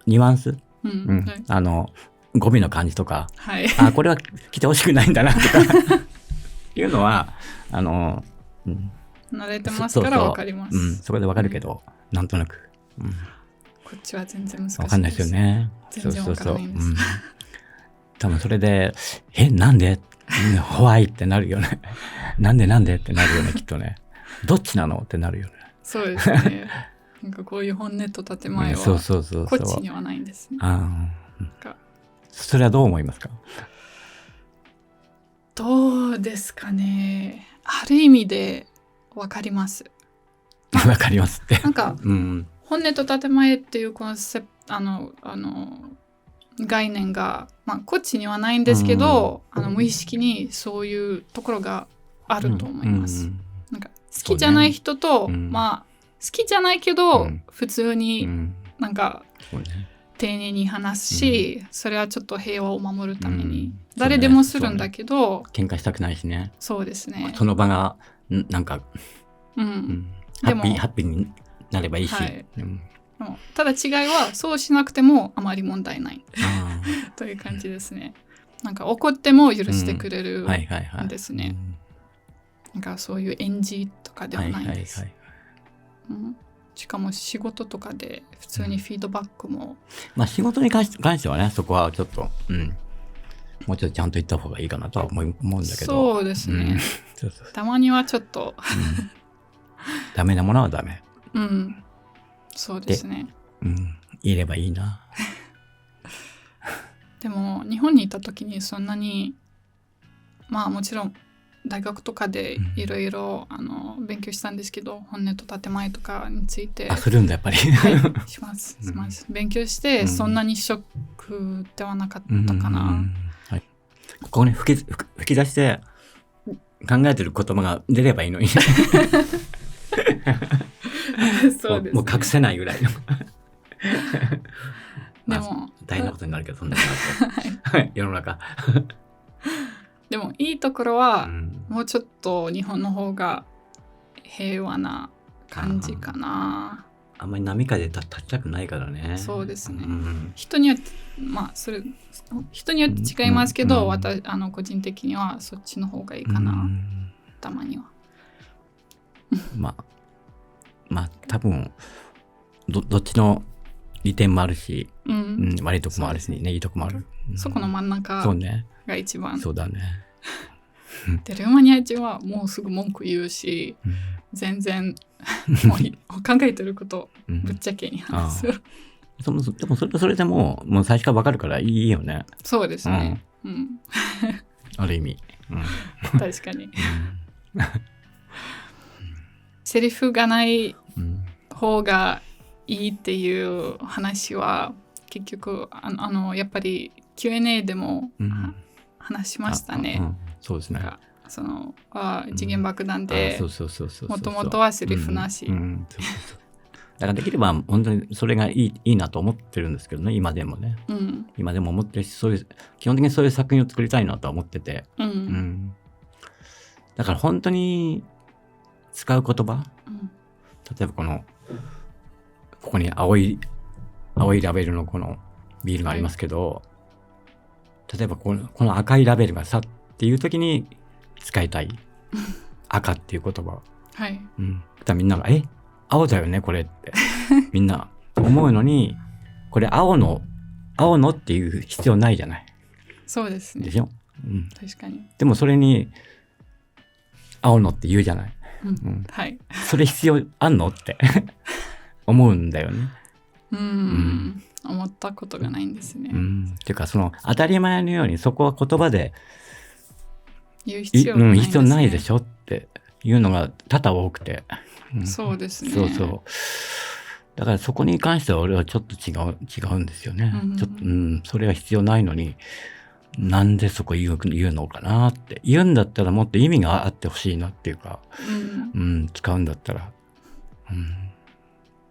ニュアンス、うんうんはい語尾の感じとかはいあこれは来てほしくないんだなとかいうのはうん慣れてますからわかります。うん、そこでわかるけど、なんとなく、うん、こっちは全然難しいです。わかんないですよね。全然わからないんです。うん、多分それでなんでホワイってなるよねなんでってなるよねきっとねどっちなのってなるよね。そうですね。なんかこういう本音と建前はそうそうそうそうこっちにはないんですね。かそれはどう思いますか？どうですかね。ある意味でわかります。わかりますって。なんかうん本音と建前っていうコンセプト概念が、まあ、こっちにはないんですけど、無意識にそういうところがあると思います。なんか好きじゃない人と、まあ好きじゃないけど、普通になんか丁寧に話すし、それはちょっと平和を守るために、誰でもするんだけど、喧嘩したくないしね。そうですね。その場がなんか、ハッピーになればいいし、でもただ違いはそうしなくてもあまり問題ないという感じですね。なんか怒っても許してくれるんですね。なんかそういう演じとかではないんです。しかも仕事とかで普通にフィードバックも、まあ仕事に関してはね、そこはちょっと、もうちょっとちゃんと言った方がいいかなとは思うんだけど。そうですね。たまにはちょっとダメなものはダメ。そうですね。言えればいいな。でも日本にいた時にそんなに、まあもちろん大学とかでいろいろ勉強したんですけど、本音と建前とかについてするんだやっぱり。はい、します勉強してそんなにショックではなかったかな。ここに吹き出して考えてる言葉が出ればいいのに。そうですね。もう隠せないぐらいの。でも大変なことになるけど、そんなになると世の中。でもいいところは、もうちょっと日本の方が平和な感じかな。あんまり波風立ちたくないからね。そうですね。人によって人によって違いますけど、個人的にはそっちの方がいいかな。たまには。まあ多分どっちの利点もあるし、悪いとこもあるしね、いいとこもある。そこの真ん中が一番。そうだね。でルーマニア人はもうすぐ文句言うし、全然もう考えてることぶっちゃけに話す。でもそれでもう最初から分かるからいいよね。そうですね。ある意味。確かに。セリフがない方がいいっていう話は結局やっぱり Q&A でも話しましたね。そうですね。時限爆弾でもともとはセリフなし。だからできれば本当にそれがいいなと思ってるんですけどね、今でもね。今でも思ってるし、基本的にそういう作品を作りたいなとは思ってて。だから本当に使う言葉、例えばここに青いラベルのこのビールがありますけど、例えばこの赤いラベルがさっていう時に使いたい赤っていう言葉。だからみんなが青だよねこれってみんな思うのに、これ青のっていう必要ないじゃない。そうですね。でしょ。確かに。でもそれに青のって言うじゃない。うんはい。それ必要あんのって思うんだよね。思ったことがないんですね。っていうかその当たり前のようにそこは言葉で言う必要がないんですね。必要ないでしょっていうのが多々多くて、そうですね。そうそうだからそこに関しては俺はちょっと違うんですよね、ちょっと、それは必要ないのになんでそこ言うのかなって言うんだったらもっと意味があってほしいなっていうか、使うんだったら、っ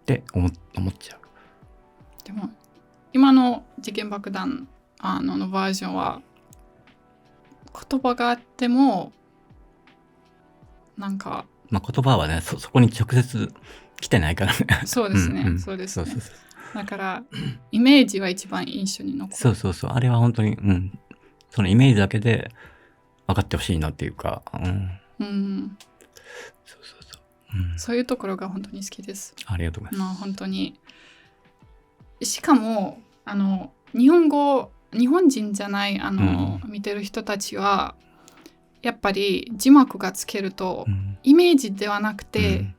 て思っちゃう。でも今の時限爆弾のバージョンは言葉があってもなんか、言葉はねそこに直接来てないからね。そうですね、そうですね。だからイメージは一番印象に残る。そうあれは本当に、そのイメージだけで分かってほしいなっていうか、そういうところが本当に好きです。ありがとうございます。本当にしかも日本人じゃない見てる人たちはやっぱり字幕がつけると、イメージではなくて、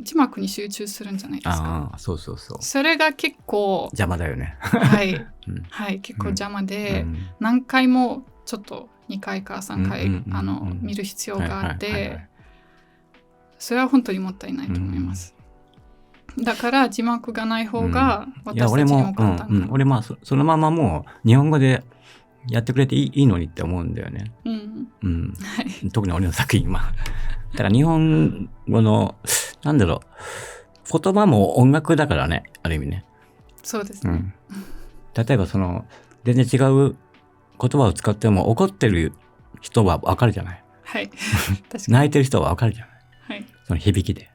字幕に集中するんじゃないですか。そうそれが結構邪魔だよね。はい結構邪魔で、何回もちょっと2回か3回見る必要があってそれは本当にもったいないと思います。だから字幕がない方が私たちにも簡単かな。俺そのままもう日本語でやってくれていいのにって思うんだよね。特に俺の作品は。だから日本語のなんだろう言葉も音楽だからねある意味ね。そうですね。例えばその全然違う言葉を使っても怒ってる人は分かるじゃない。はい確かに泣いてる人は分かるじゃない。はい、その響きで。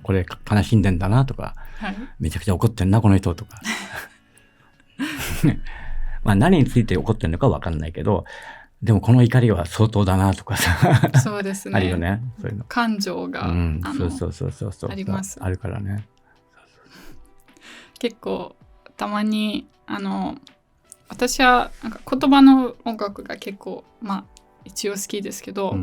これ悲しんでんだなとか、めちゃくちゃ怒ってんなこの人とか何について怒ってんのか分かんないけどでもこの怒りは相当だなとかさそうですねあるよねそういうの感情が、そうありますあるからね。結構たまに私はなんか言葉の音楽が結構一応好きですけど、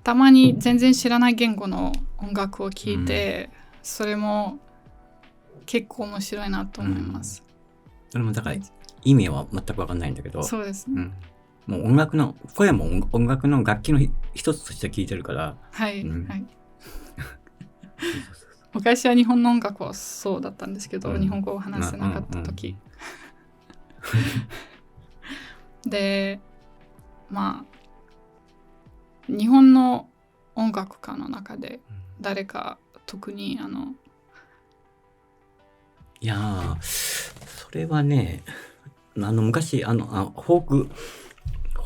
たまに全然知らない言語の音楽を聴いて、それも結構面白いなと思います。それもだから意味は全く分かんないんだけど、そうですね。もう音楽の声も音楽の楽器の一つとして聴いてるから、はい、昔は日本の音楽はそうだったんですけど、日本語を話せなかった時、で日本の音楽家の中で誰か特にいやそれはね昔フォ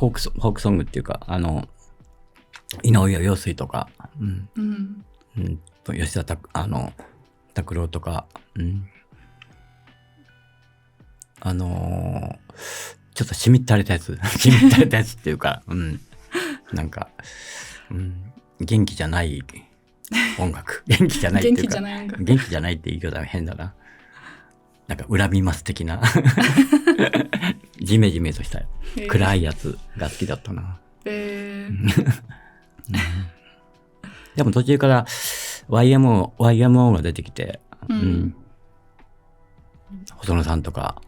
ークソングっていうか井上陽水とか、吉田拓郎とか、ちょっとしみったれたやつっていうか、なんか、元気じゃない音楽元気じゃないっていうか元気じゃないって言い方は変だな。なんか恨みます的なジメジメとした暗いやつが好きだったな。でも途中から YMO が出てきて、細野さんとか、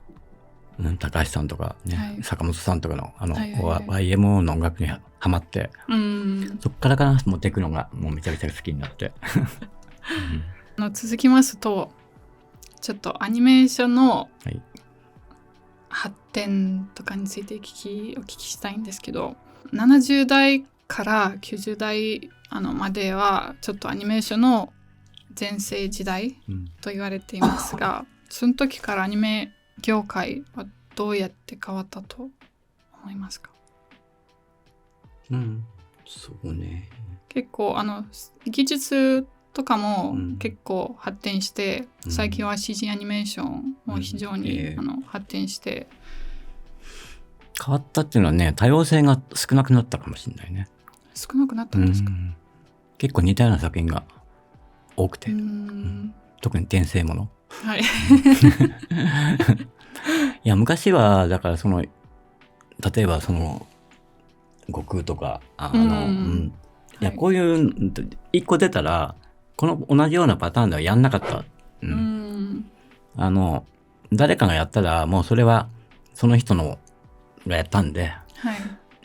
高橋さんとかね、坂本さんとかのYMO の音楽にハマって、そっから持っていくのがもうめちゃめちゃ好きになって続きますとちょっとアニメーションの発展とかについてお聞きしたいんですけど、70代から90代まではちょっとアニメーションの全盛時代と言われていますが、その時からアニメ業界はどうやって変わったと思いますか？そうね。結構技術とかも結構発展して、最近は CG アニメーションも非常に発展して変わったっていうのはね、多様性が少なくなったかもしれないね。少なくなったんですか？結構似たような作品が多くて、特に転生もの。はい。いや昔はだから例えば悟空とかいやこういう一個出たらこの同じようなパターンではやんなかった、誰かがやったらもうそれはその人のがやったんで、はい、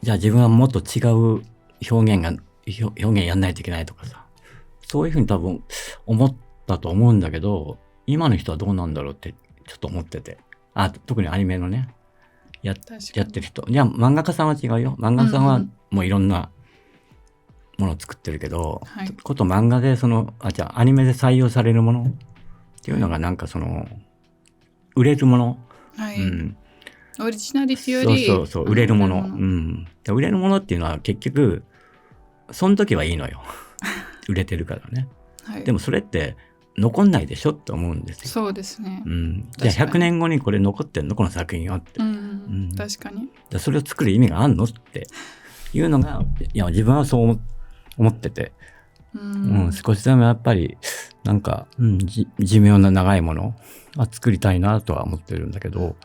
じゃあ自分はもっと違う表現やんないといけないとかさ、そういうふうに多分思ったと思うんだけど、今の人はどうなんだろうってちょっと思ってて、特にアニメのねやってる人、いや漫画家さんは違うよ。漫画家さんはもういろんなものを作ってるけど、こと漫画でじゃあアニメで採用されるものっていうのがなんか売れるもの、オリジナリティよりそう売れるもの、売れるものっていうのは結局その時はいいのよ売れてるからね、でもそれって残んないでしょって思うんですよ。そうですね、じゃあ100年後にこれ残ってんのこの作品はって、確かにそれを作る意味があんのっていうのが、いや自分はそう思ってて、少しでもやっぱりなんか、寿命の長いものは作りたいなとは思ってるんだけど、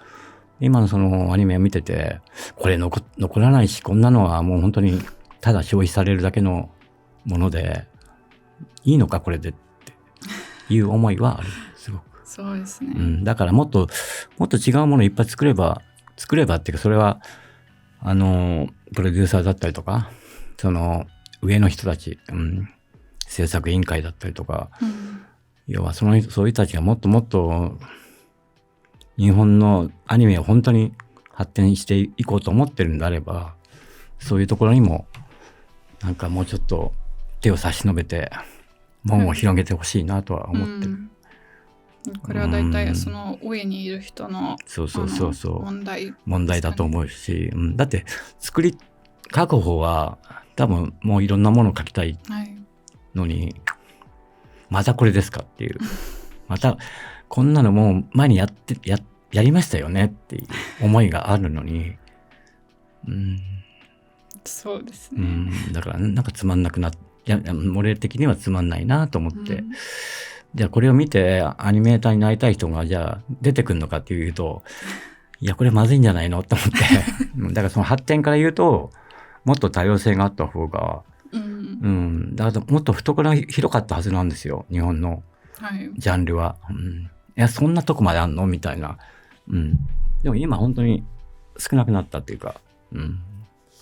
今のそのアニメを見ててこれ残らないし、こんなのはもう本当にただ消費されるだけのものでいいのかこれでっていう思いはある、すごく。そうですね、だからもっと違うものをいっぱい作ればっていうか、それはプロデューサーだったりとかその上の人たち、制作委員会だったりとか、要はそういう人たちがもっともっと日本のアニメを本当に発展していこうと思ってるんであれば、そういうところにもなんかもうちょっと手を差し伸べて門を広げてほしいなとは思ってる。これは大体その上にいる人の問題だと思うし、だって書く方は多分もういろんなものを書きたいのに、またこれですかっていう、またこんなのもう前にやりましたよねっていう思いがあるのに、そうですね、だからなんかつまんなく俺的にはつまんないなと思って、じゃあこれを見てアニメーターになりたい人がじゃあ出てくるのかっていうと、いやこれまずいんじゃないのと思ってだからその発展から言うともっと多様性があった方が、だからもっと懐が広かったはずなんですよ、日本のジャンルは。いやそんなとこまであんのみたいな、でも今本当に少なくなったっていうか、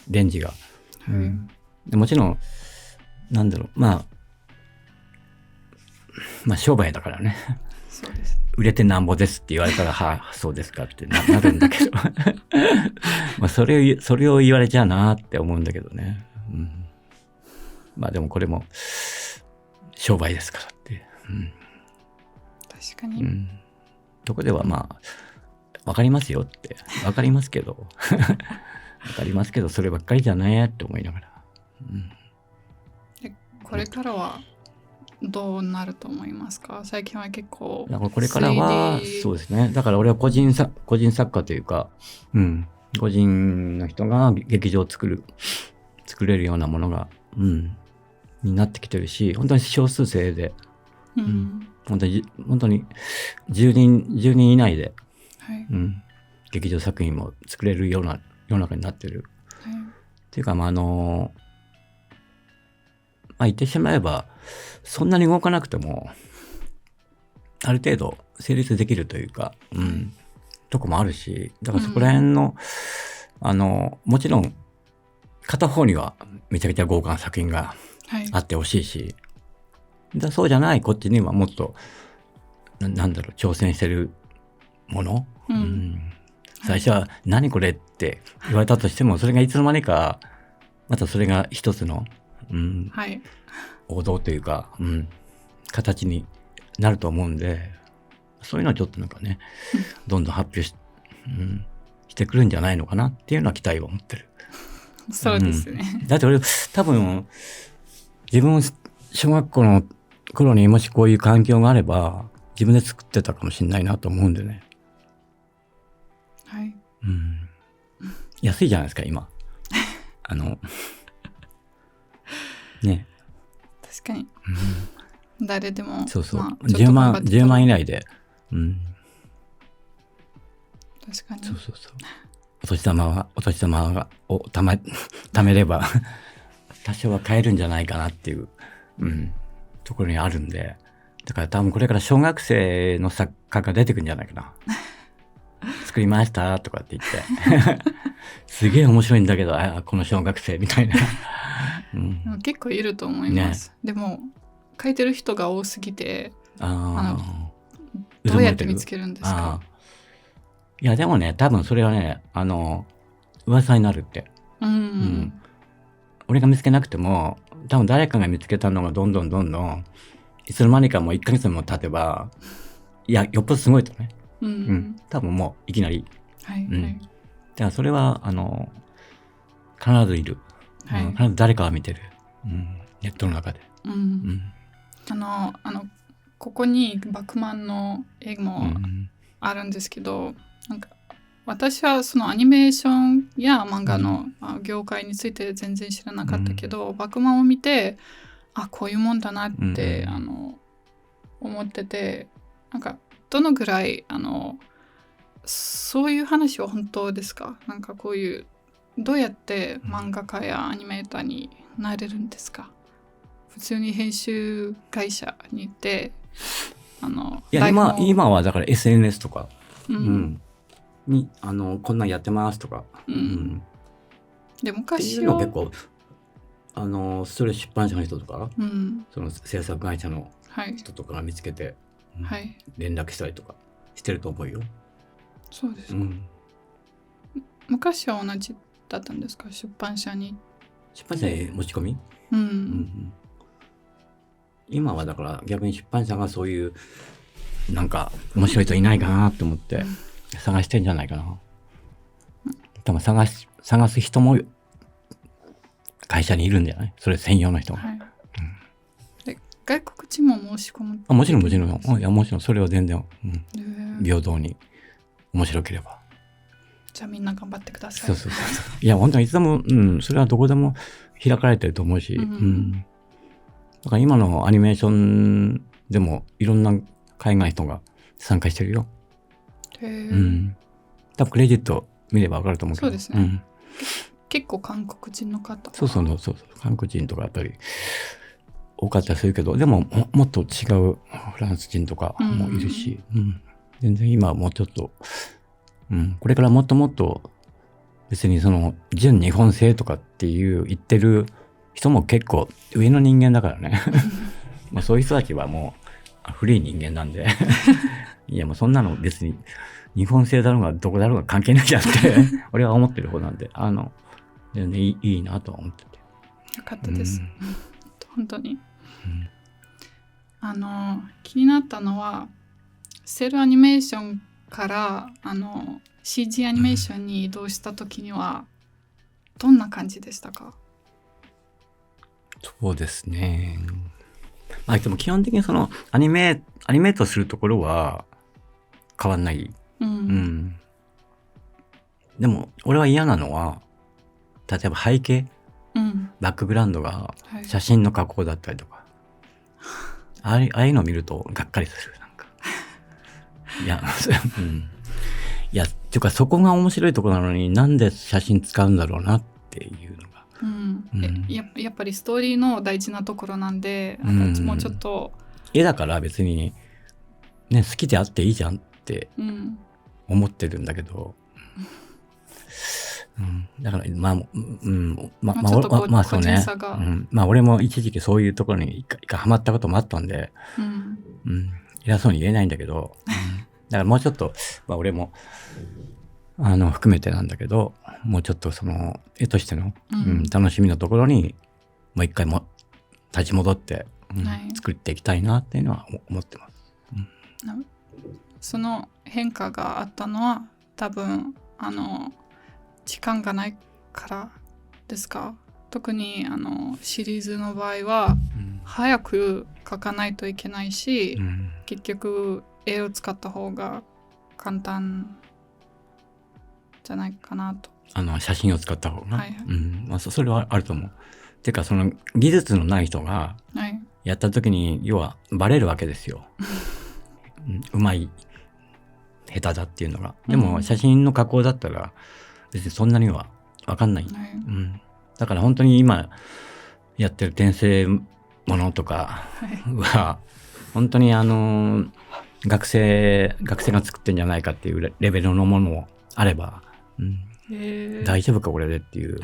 レンジが、でもちろんなんだろう、まあ商売だからね。そうですね、売れてなんぼですって言われたらそうですかってなるんだけどまあそれを言われちゃうなって思うんだけどね、まあでもこれも商売ですからって、確かに、どこではまあ分かりますよって分かりますけどそればっかりじゃないやって思いながら、これからはどうなると思いますか？最近は結構だからこれからはそうですね、だから俺は個人作家というか、個人の人が劇場を作れるようなものが、になってきてるし、本当に少数制で、本当に10人以内で、劇場作品も作れるような世の中になってる、っていうか言ってしまえばそんなに動かなくてもある程度成立できるというか、とこもあるし、だからそこら辺の、もちろん片方にはめちゃくちゃ豪華な作品があってほしいし、そうじゃないこっちにはもっとなんだろう挑戦してるもの、最初は何これって言われたとしても、それがいつの間にかまたそれが一つの王道というか、形になると思うんで、そういうのはちょっとなんかね、どんどん発表してくるんじゃないのかなっていうのは期待を持ってる。そうですね、だって俺多分自分小学校の頃にもしこういう環境があれば自分で作ってたかもしれないなと思うんでね。安いじゃないですか今ね、確かに、誰でもそう、10万以内で、確かにお年玉を貯めれば多少は変えるんじゃないかなっていう、ところにあるんで、だから多分これから小学生の作家が出てくるんじゃないかな。作りましたとかって言ってすげえ面白いんだけど、この小学生みたいな、結構いると思います、でも書いてる人が多すぎてどうやって見つけるんですか？いやでもね、多分それはね、噂になるって、俺が見つけなくても多分誰かが見つけたのがどんどんいつの間にかもう1ヶ月も経てば、いやよっぽどすごいとね、多分もういきなり、だからそれは必ずいる、必ず誰かが見てる、ネットの中で、ここにバックマンの絵もあるんですけど、なんか私はそのアニメーションや漫画の業界について全然知らなかったけど、バックマンを見てこういうもんだなって、思ってて、なんかどのぐらいそういう話は本当ですか？なんかこういうどうやって漫画家やアニメーターになれるんですか？普通に編集会社に行っていや今はだから SNS とか、にこんなんやってますとか、で昔は結構それ出版社の人とか、その制作会社の人とかが見つけて、連絡したりとかしてると思うよ。そうですか、昔は同じだったんですか？出版社に持ち込み、今はだから逆に出版社がそういうなんか面白い人いないかなって思って探してんじゃないかな。多分探す人も会社にいるんじゃない？それ専用の人が、で外国人も申し込む？もちろんいやもちろんそれは全然、平等に面白ければ。じゃあみんな頑張ってください。そういや本当にいつでも、それはどこでも開かれてると思うし、だから今のアニメーションでもいろんな海外の人が参加してるよ。多分クレジット見れば分かると思うけど。そうですね、結構韓国人の方。そう韓国人とかやっぱり多かったりするけど、でももっと違うフランス人とかもいるし、全然今はもうちょっと、これからもっともっと別にその純日本製とかっていう言ってる人も結構上の人間だからねそういう人たちはもう古い人間なんでいやもうそんなの別に日本製だろうがどこだろうが関係ないじゃんって俺は思ってる方なんで、全然いいなとは思ってて。よかったです、本当に、気になったのはセルアニメーションからCG アニメーションに移動した時にはどんな感じでしたか？そうですね、でも基本的にそのアニメートするところは変わんない、でも俺は嫌なのは例えば背景、バックグラウンドが写真の加工だったりとか、ああいうのを見るとがっかりする。なんかいやいやっていうかそこが面白いところなのになんで写真使うんだろうなっていうのが、やっぱりストーリーの大事なところなんで、もうちょっと絵だから別にね好きであっていいじゃんって思ってるんだけど、だからそうね、俺も一時期そういうところに一回ハマったこともあったんで、偉そうに言えないんだけど、だからもうちょっと、俺も含めてなんだけど、もうちょっとその絵としての、楽しみのところにもう一回も立ち戻って、作っていきたいなっていうのは思ってます。その変化があったのは多分時間がないからですか？特にシリーズの場合は、早く描かないといけないし、結局絵を使った方が簡単じゃないかなと。写真を使った方が、それはあると思う。てかその技術のない人がやった時に要はバレるわけですよ。うまい下手だっていうのが。でも写真の加工だったら別にそんなには分かんない、だから本当に今やってる転生ものとかは、本当に学生が作ってんじゃないかっていうレベルのものもあれば、大丈夫かこれでっていう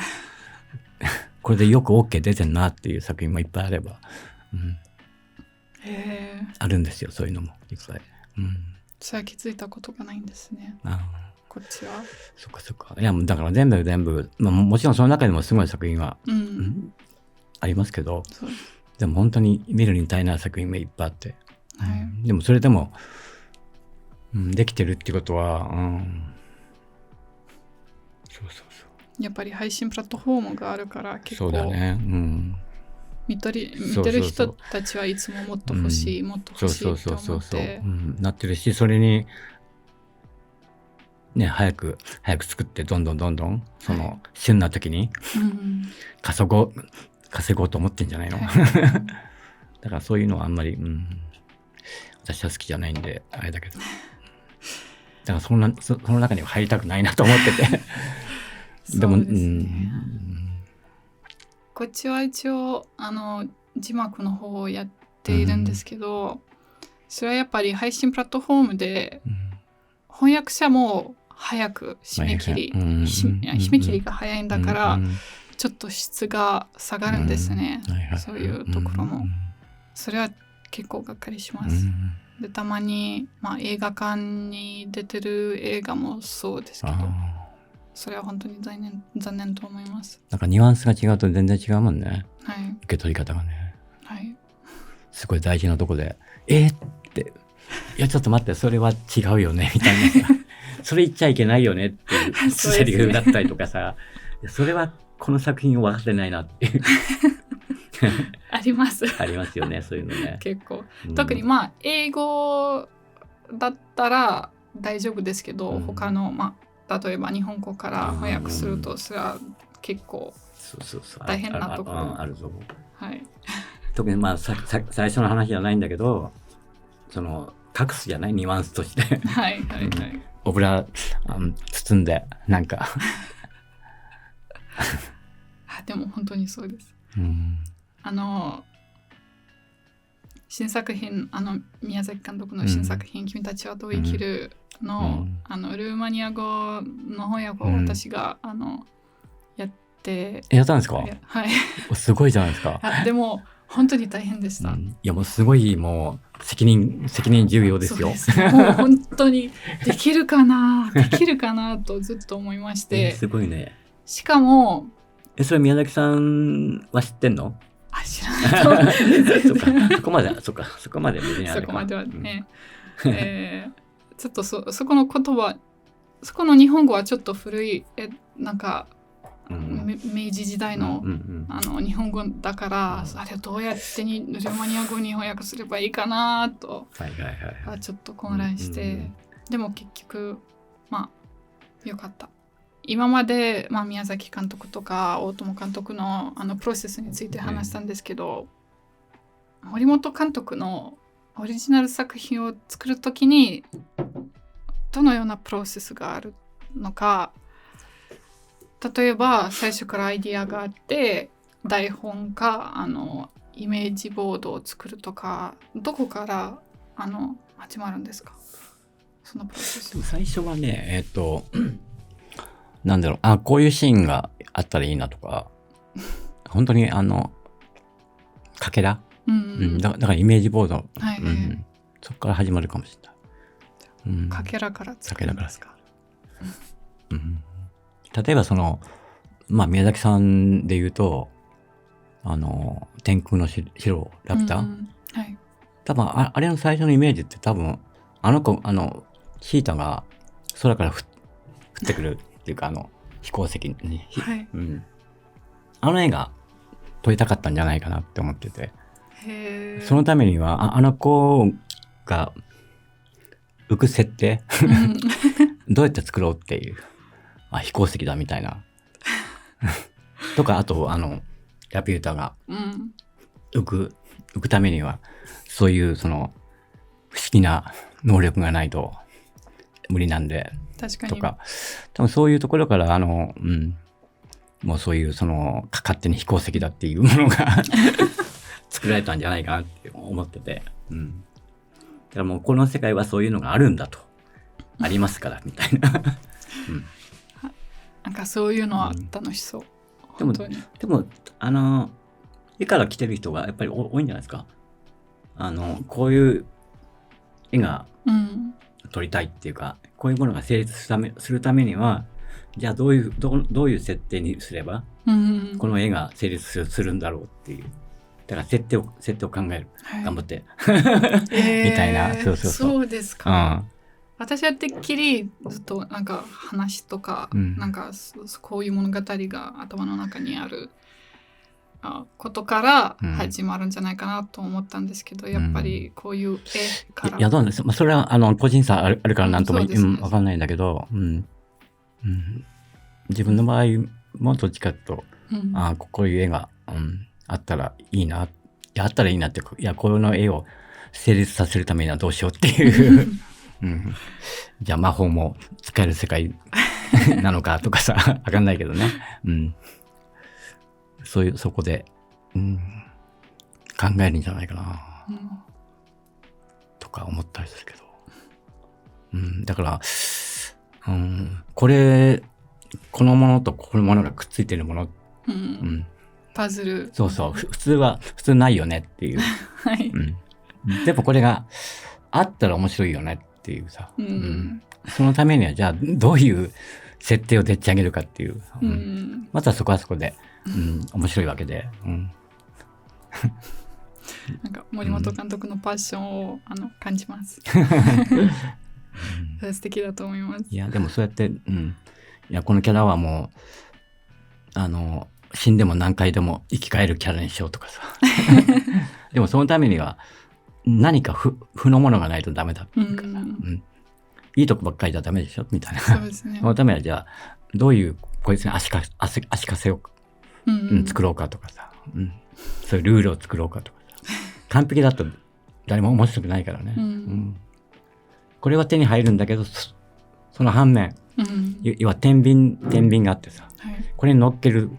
これでよく OK 出てんなっていう作品もいっぱいあれば、あるんですよ、そういうのもいっぱい。それは気づいたことがないんですね。こっちは。そっかそっか。いやだから全部、もちろんその中でもすごい作品は、ありますけど、でも本当に見るに足りない作品もいっぱいあって、でもそれでも、できてるってことは、そうやっぱり配信プラットフォームがあるから結構そうだね、見てる人たちはいつももっと欲しい、もっと欲しいって思ってなってるし、それにね早く作ってどんどんその旬な時に稼ごうと思ってんじゃないの、だからそういうのはあんまり、私は好きじゃないんであれだけど、だからその中には入りたくないなと思っててでもこっちは一応字幕の方をやっているんですけど、それはやっぱり配信プラットフォームで、翻訳者も早く締め切りが早いんだから、ちょっと質が下がるんですね、そういうところも、それは結構がっかりします、でたまに、映画館に出てる映画もそうですけど、それは本当に残念と思います。なんかニュアンスが違うと全然違うもんね、受け取り方がね、すごい大事なとこでっていやちょっと待ってそれは違うよねみたいなさそれ言っちゃいけないよねっていうセリフだったりとかさそれはこの作品を分かってないなっていうありますありますよね、そういうのね結構、特に英語だったら大丈夫ですけど、他の例えば日本語から翻訳するとそれは結構大変なところあるぞ、特に最初の話じゃないんだけど、その隠すじゃないニュアンスとしてオブラ包んでなんかでも本当にそうです、新作品宮崎監督の新作品、君たちはどう生きるの、ルーマニア語の翻訳を私が、やったんですか？すごいじゃないですか。でも本当に大変でした。いやもうすごいもう責任重要ですよ。もう本当にできるかなとずっと思いまして。すごいね。しかもそれ宮崎さんは知ってんの？知らないと思うんですそこまで別にあれか。そこまではね。ちょっとそこの言葉、そこの日本語はちょっと古いなんか、明治時代の、日本語だから、あれどうやってルーマニア語に翻訳すればいいかなと、ちょっと混乱して、でも結局よかった。今まで、宮崎監督とか大友監督のプロセスについて話したんですけど、森本監督のオリジナル作品を作るときにどのようなプロセスがあるのか、例えば最初からアイディアがあって台本かイメージボードを作るとか、どこから始まるんですか、そのプロセス？最初はねなんだろう、こういうシーンがあったらいいなとか本当にかけら、だからイメージボード、そこから始まるかもしれない。かけらから作るんですか？例えば宮崎さんで言うと天空の城ラピュタ、多分あれの最初のイメージって多分シータが空から降ってくるっていうか飛行石に、絵が撮りたかったんじゃないかなって思ってて、そのためには子が浮く設定どうやって作ろうっていう、飛行石だみたいなとか、あとラピュタが浮くためにはそういう不思議な能力がないと無理なんで、確かにとか、多分そういうところからもうそういう勝手に飛行石だっていうものが作られたんじゃないかなって思ってて、だからもうこの世界はそういうのがあるんだと、ありますからみたいな、なんかそういうのは楽しそう、本当に。でも絵から来てる人がやっぱり多いんじゃないですか。こういう絵が撮りたいっていうか、こういうものが成立するためには、じゃあどういう設定にすれば、この絵が成立するんだろうっていう。だから設定を考える。頑張って。みたいな。そうですか。私はてっきりずっとなんか話とか、なんかこういう物語が頭の中にあることから始まるんじゃないかなと思ったんですけど、やっぱりこういう絵から。いや、どうなんですか。それは個人差あるからなんともわかんないんだけど、自分の場合もどっちかというと、こういう絵が、あったらいいな、あったらいいなって、いや、この絵を成立させるためにはどうしようっていうじゃあ魔法も使える世界なのかとかさ、わかんないけどね、そこで、考えるんじゃないかな、とか思ったりするけど、だから、このものとこのものがくっついてるもの、パズル。そうそう、普通ないよねっていう。はい。でもこれがあったら面白いよねっていうさ。そのためにはじゃあどういう設定をでっち上げるかっていう。またそこはそこで、面白いわけで。なんか森本監督のパッションを感じます。素敵だと思います。いやでもそうやって、いやこのキャラはもう死んでも何回でも生き返るキャラにしようとかさ。でもそのためには何か負のものがないとダメだっていうかさ、いいとこばっかりじゃダメでしょみたいな。そうですね。そのためにはじゃあどういうこいつに足かせを、作ろうかとかさ、そういうルールを作ろうかとかさ。完璧だと誰も面白くないからね。これは手に入るんだけど、その反面、要は天秤があってさ、これに乗っける、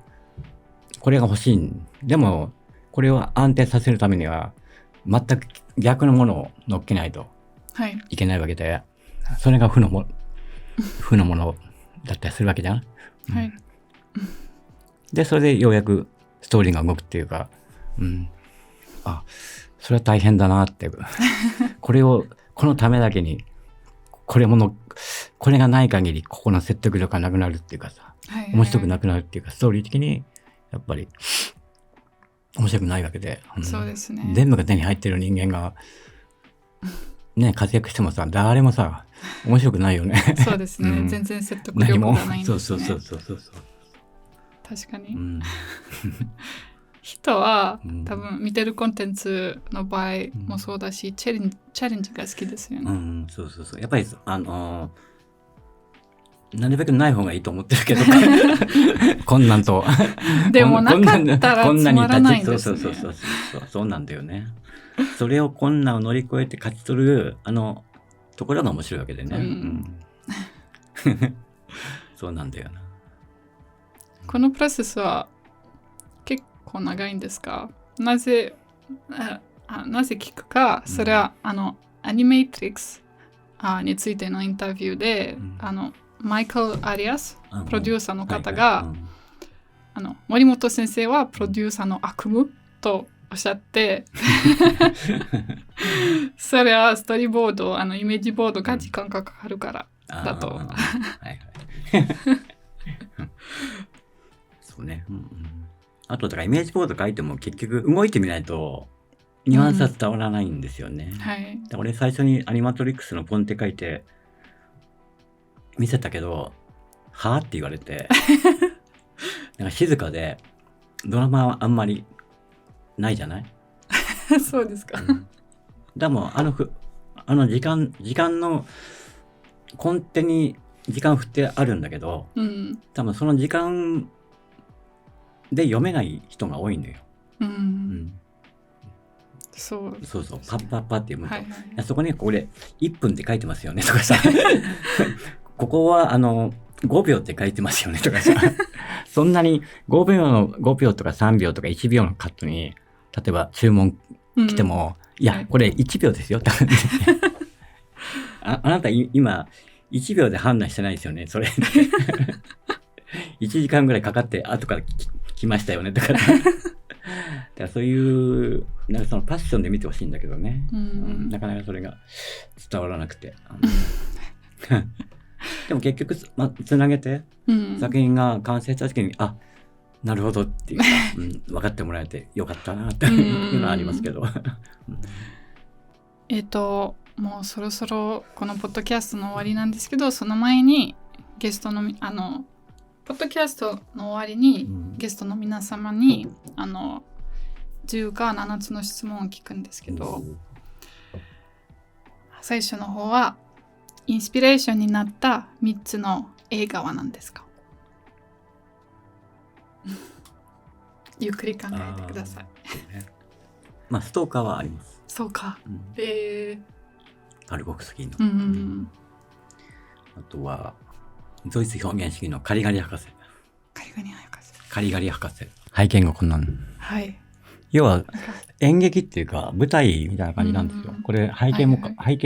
これが欲しい。でもこれを安定させるためには全く逆のものを乗っけないといけないわけで、それが負のものだったりするわけじゃん。でそれでようやくストーリーが動くっていうか、それは大変だなってこのためだけにこれがない限りここの説得力がなくなるっていうかさ、面白くなくなるっていうか、ストーリー的にやっぱり面白くないわけで、そうですね。全部が手に入ってる人間がね活躍してもさ、誰もさ面白くないよね。そうですね、全然説得力がないんですね。そう確かに、人は多分見てるコンテンツの場合もそうだし、チャレンジが好きですよね。そうやっぱりなるべくない方がいいと思ってるけどこんなんとでもなかったらつまらないんですね。そうなんだよね。それを困難を乗り越えて勝ち取るところが面白いわけでね、そうなんだよな。このプロセスは結構長いんですか？なぜ聞くか、それはアニメイトリックスについてのインタビューで、マイケル・アリアスプロデューサーの方が、森本先生はプロデューサーの悪夢とおっしゃってそれはストーリーボードイメージボードが時間がかかるからだと。そうね、あとだからイメージボード書いても結局動いてみないとニュアンスは伝わらないんですよね。だから俺最初にアニマトリックスのポンって書いて見せたけど、はぁって言われてなんか静かでドラマはあんまりないじゃないそうですか。でも時間のコンテに時間振ってあるんだけど、多分その時間で読めない人が多いんだよ。そうパッパッパって読むと、そこにこれ1分って書いてますよねとかさここは5秒って書いてますよねとかさ、そんなに5秒とか3秒とか1秒のカットに、例えば注文来ても、いや、これ1秒ですよってあなた今、1秒で判断してないですよね、それ。1時間ぐらいかかって後から来ましたよねとか。だからそういう、なんかそのパッションで見てほしいんだけどね。なかなかそれが伝わらなくて。でも結局、つなげて、作品が完成した時に、あ、なるほどっていうか、分かってもらえてよかったなっていうのはありますけど。もうそろそろこのポッドキャストの終わりなんですけど、その前にゲストのポッドキャストの終わりに、ゲストの皆様に10か7つの質問を聞くんですけど、最初の方はインスピレーションになった3つの映画は何ですか？ゆっくり考えてください。まあストーカーはあります。そうか。タルコフスキーの。あとはドイツ表現主義のカリガリ博士。カリガリ博士。背景がこんなん。はい。要は演劇っていうか舞台みたいな感じなんですよ。これ背景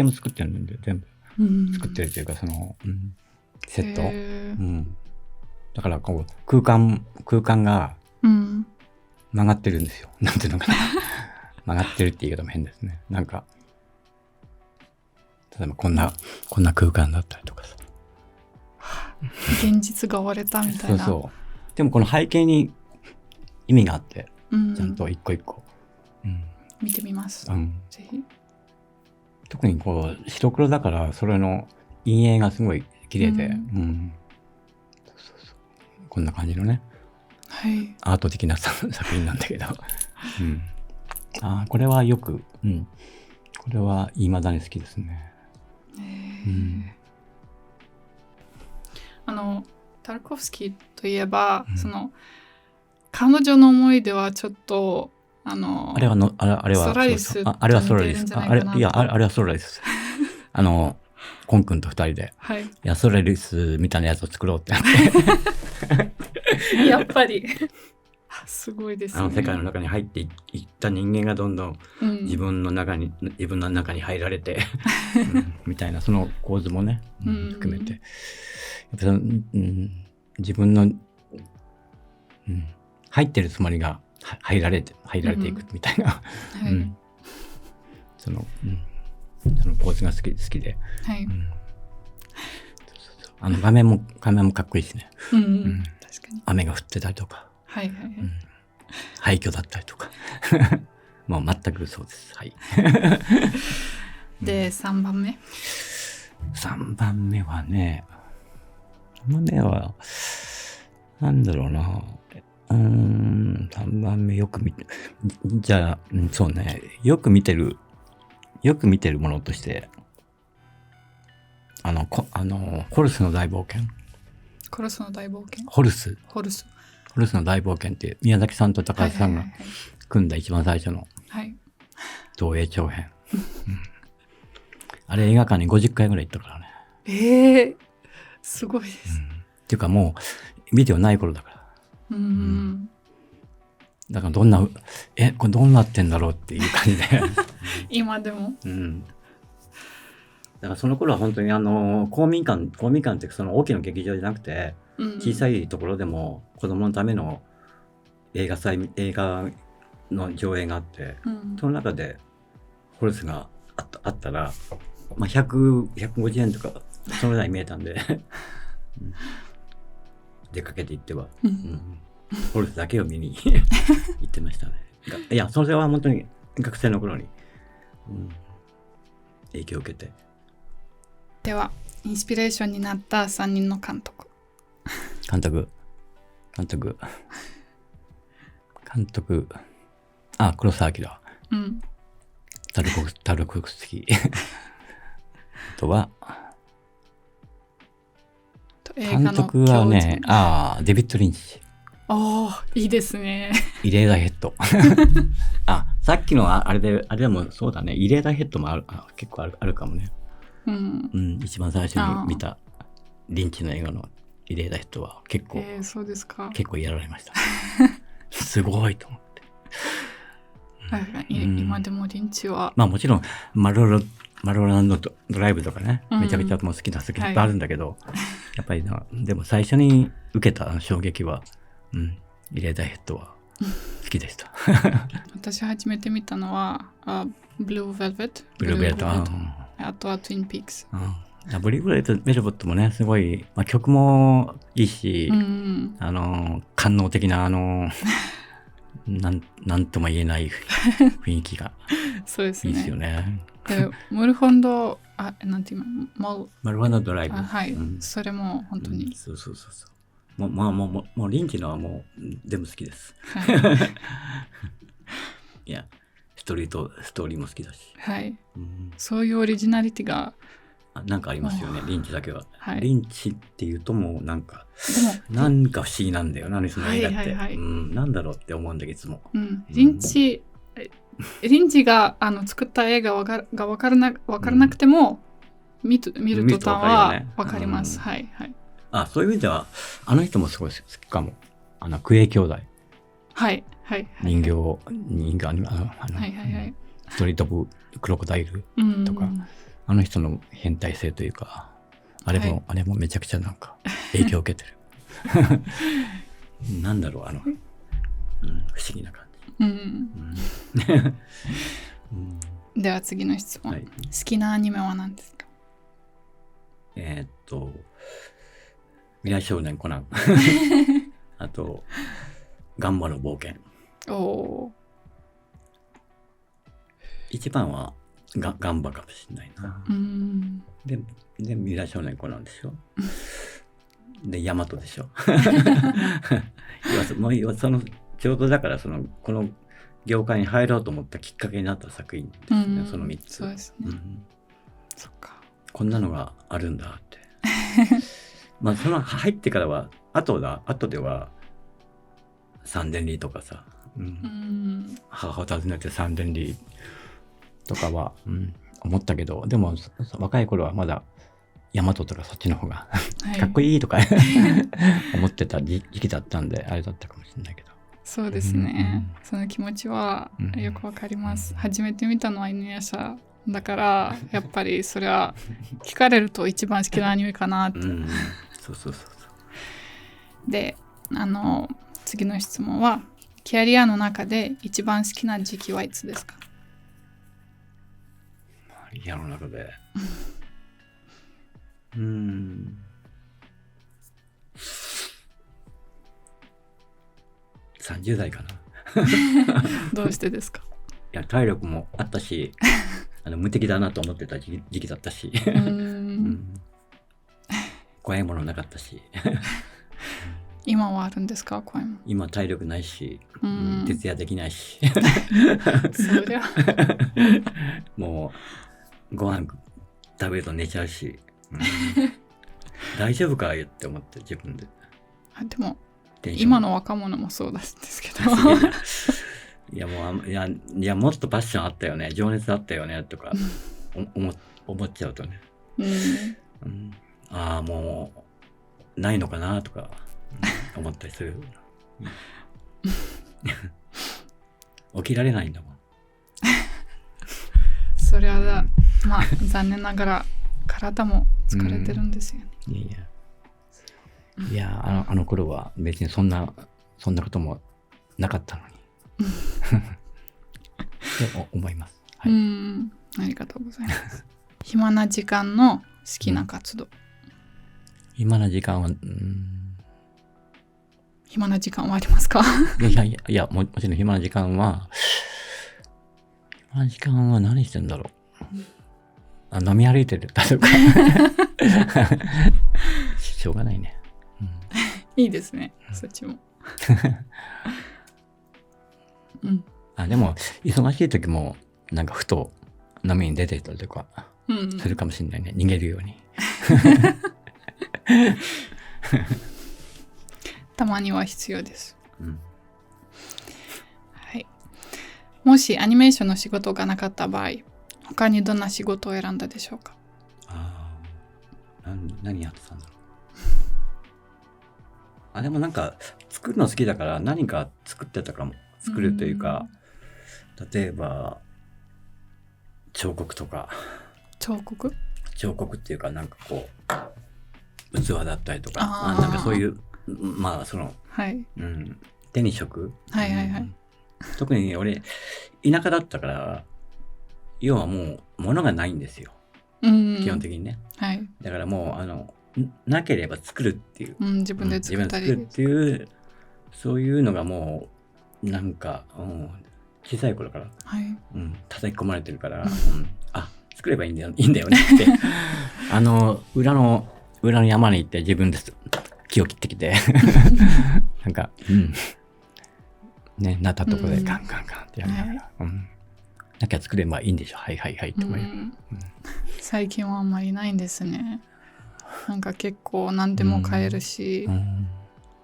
も作ってるんで全部作ってるというかその、セット。だからこう空間が曲がってるんですよ。なんていうのかな。曲がってるって言い方も変ですね。なんか例えばこんな空間だったりとかさ。現実が割れたみたいな。そう。でもこの背景に意味があって、ちゃんと一個一個、見てみます。ぜひ。特にこう白黒だからそれの陰影がすごい綺麗で、こんな感じのね、アート的な作品なんだけど、これはよく、これは未だに好きですね。タルコフスキーといえば、その彼女の思い出はちょっとあれはソラリス。あれはソラリス。あれはソラリス。コン君と二人で、いやソラリスみたいなやつを作ろうってなってやっぱりすごいですね。世界の中に入っていった人間がどんどん自分の中に入られて、みたいなその構図もね、含めてやっぱ自分の、入ってるつもりが入られていくみたいな、その構図が好きで、画面もかっこいいしね、確かに雨が降ってたりとか、廃墟だったりとかもう全くそうです。で3番目はね、なんだろうな、3番目よく見て、じゃあそうね、よく見てるものとしてホルスの大冒険。ホルスの大冒険っていう宮崎さんと高橋さんが組んだ一番最初の東映長編。あれ映画館に50回ぐらい行ったからね。すごいです。っていうかもうビデオない頃だから。だからこれどうなってんだろうっていう感じで。今でも。だからその頃は本当に公民館ってその大きな劇場じゃなくて、小さいところでも子供のための映画の上映があって、その中でホルスがあったら、150円とかそのぐらい見えたんで出かけて行っては、ホルスだけを見に行ってましたね。いやそれは本当に学生の頃に、影響を受けて。ではインスピレーションになった3人の監督。黒澤明。タルコフスキー。あとは監督はね、デビッド・リンチ。いいですね。イレーダーヘッド。さっきのあれでもそうだね。イレーダーヘッドも結構あるかもね。一番最初に見たリンチの映画の入れた人は結構、そうですか。結構やられました。すごいと思って。今でもリンチは。まあもちろんマロランドドライブとかね、めちゃくちゃもう好きいっぱいあるんだけど、やっぱりでも最初に受けた衝撃は、入れた人は好きでした。私初めて見たのはブルーベルベット。ブルーベルベット。あとはツインピークス。ブルーベルベットもね、すごい、曲もいいし、官能的ななんとも言えない雰囲気がそうですね。いいですよね。ムルホンド、なんていうの、マルワナドライブ。はい、それも本当に。そう。もうリンチのはもう全部好きです。いや、ストーリーも好きだし。はい。そういうオリジナリティが。なんかありますよね、リンチだけは。はい、リンチっていうともうなんか不思議なんだよな、その映画って。なんだろうって思うんだけど、いつも。リンチが作った映画が分からなくても、見る途端は分かります。はいはい。そういう意味ではあの人もすごい好きかも。クエイ兄弟。はいはい。人形アニメストリート・オブ・クロコダイルとか。あの人の変態性というか、あれもめちゃくちゃなんか影響を受けてる。なんだろう、不思議な感じ。では次の質問。好きなアニメは何ですか？未来少年コナン。あと、ガンバの冒険。一番はガンバかもしれないな。で未来少年コナンでしょ。でヤマトでしょ。そのちょうどだからこの業界に入ろうと思ったきっかけになった作品ですね。その3つ。そうですね。そっか。こんなのがあるんだって。その入ってからは後ではサンデンリーとかさ、母を訪ねてサンデンリーとかは、思ったけど、でも若い頃はまだヤマトとかそっちの方がかっこいいとか思ってた時期だったんで、あれだったかもしれないけど。そうですね。その気持ちはよくわかります。初めて見たのは犬夜叉だから、やっぱりそれは聞かれると一番好きなアニメかなって。そう。で、次の質問は、キャリアの中で一番好きな時期はいつですか？キャリアの中で30代かな。どうしてですか？いや、体力もあったし、無敵だなと思ってた時期だったし、怖いものなかったし。今はあるんですか？怖いもの。今体力ないし、徹夜できないし。そりゃ。もうご飯食べると寝ちゃうし、大丈夫かって思って自分で。でも今の若者もそうですけど。いやもっとパッションあったよね、情熱あったよねとか思っちゃうとね、もうないのかなとか思ったりする。起きられないんだもん。それは残念ながら体も疲れてるんですよね。いやあの頃は別にそんなこともなかったのに。って思います。ありがとうございます。暇な時間の好きな活動。暇な時間はありますか？いやもちろん暇な時間は何してんだろう。飲み歩いてるだとか。しょうがないね。いいですね、そっちも。でも忙しい時もなんかふと飲みに出てたりとかするかもしれないね、逃げるように。たまには必要です。はい。もしアニメーションの仕事がなかった場合、他にどんな仕事を選んだでしょうか？何やってたんだろでもなんか作るの好きだから何か作ってたかも。作るというか、例えば彫刻とか。彫刻っていうかなんかこう器だったりとか、なんかそういうまあその、はい、手に職、はいはいはい、特に俺田舎だったから要はもう物がないんですよ、基本的にね、はい、だからもうなければ作るっていう、自分で作ったり、自分で作るっていうそういうのがもうなんか、小さい頃から、はい叩き込まれてるから、作ればいいんだよねって裏の山に行って自分で木を切ってきてなんかねなったところでガンガンガンってやりながら、なんか作ればいいんでしょ、はいはいはいって思える、最近はあんまりないんですね。なんか結構何でも買えるし、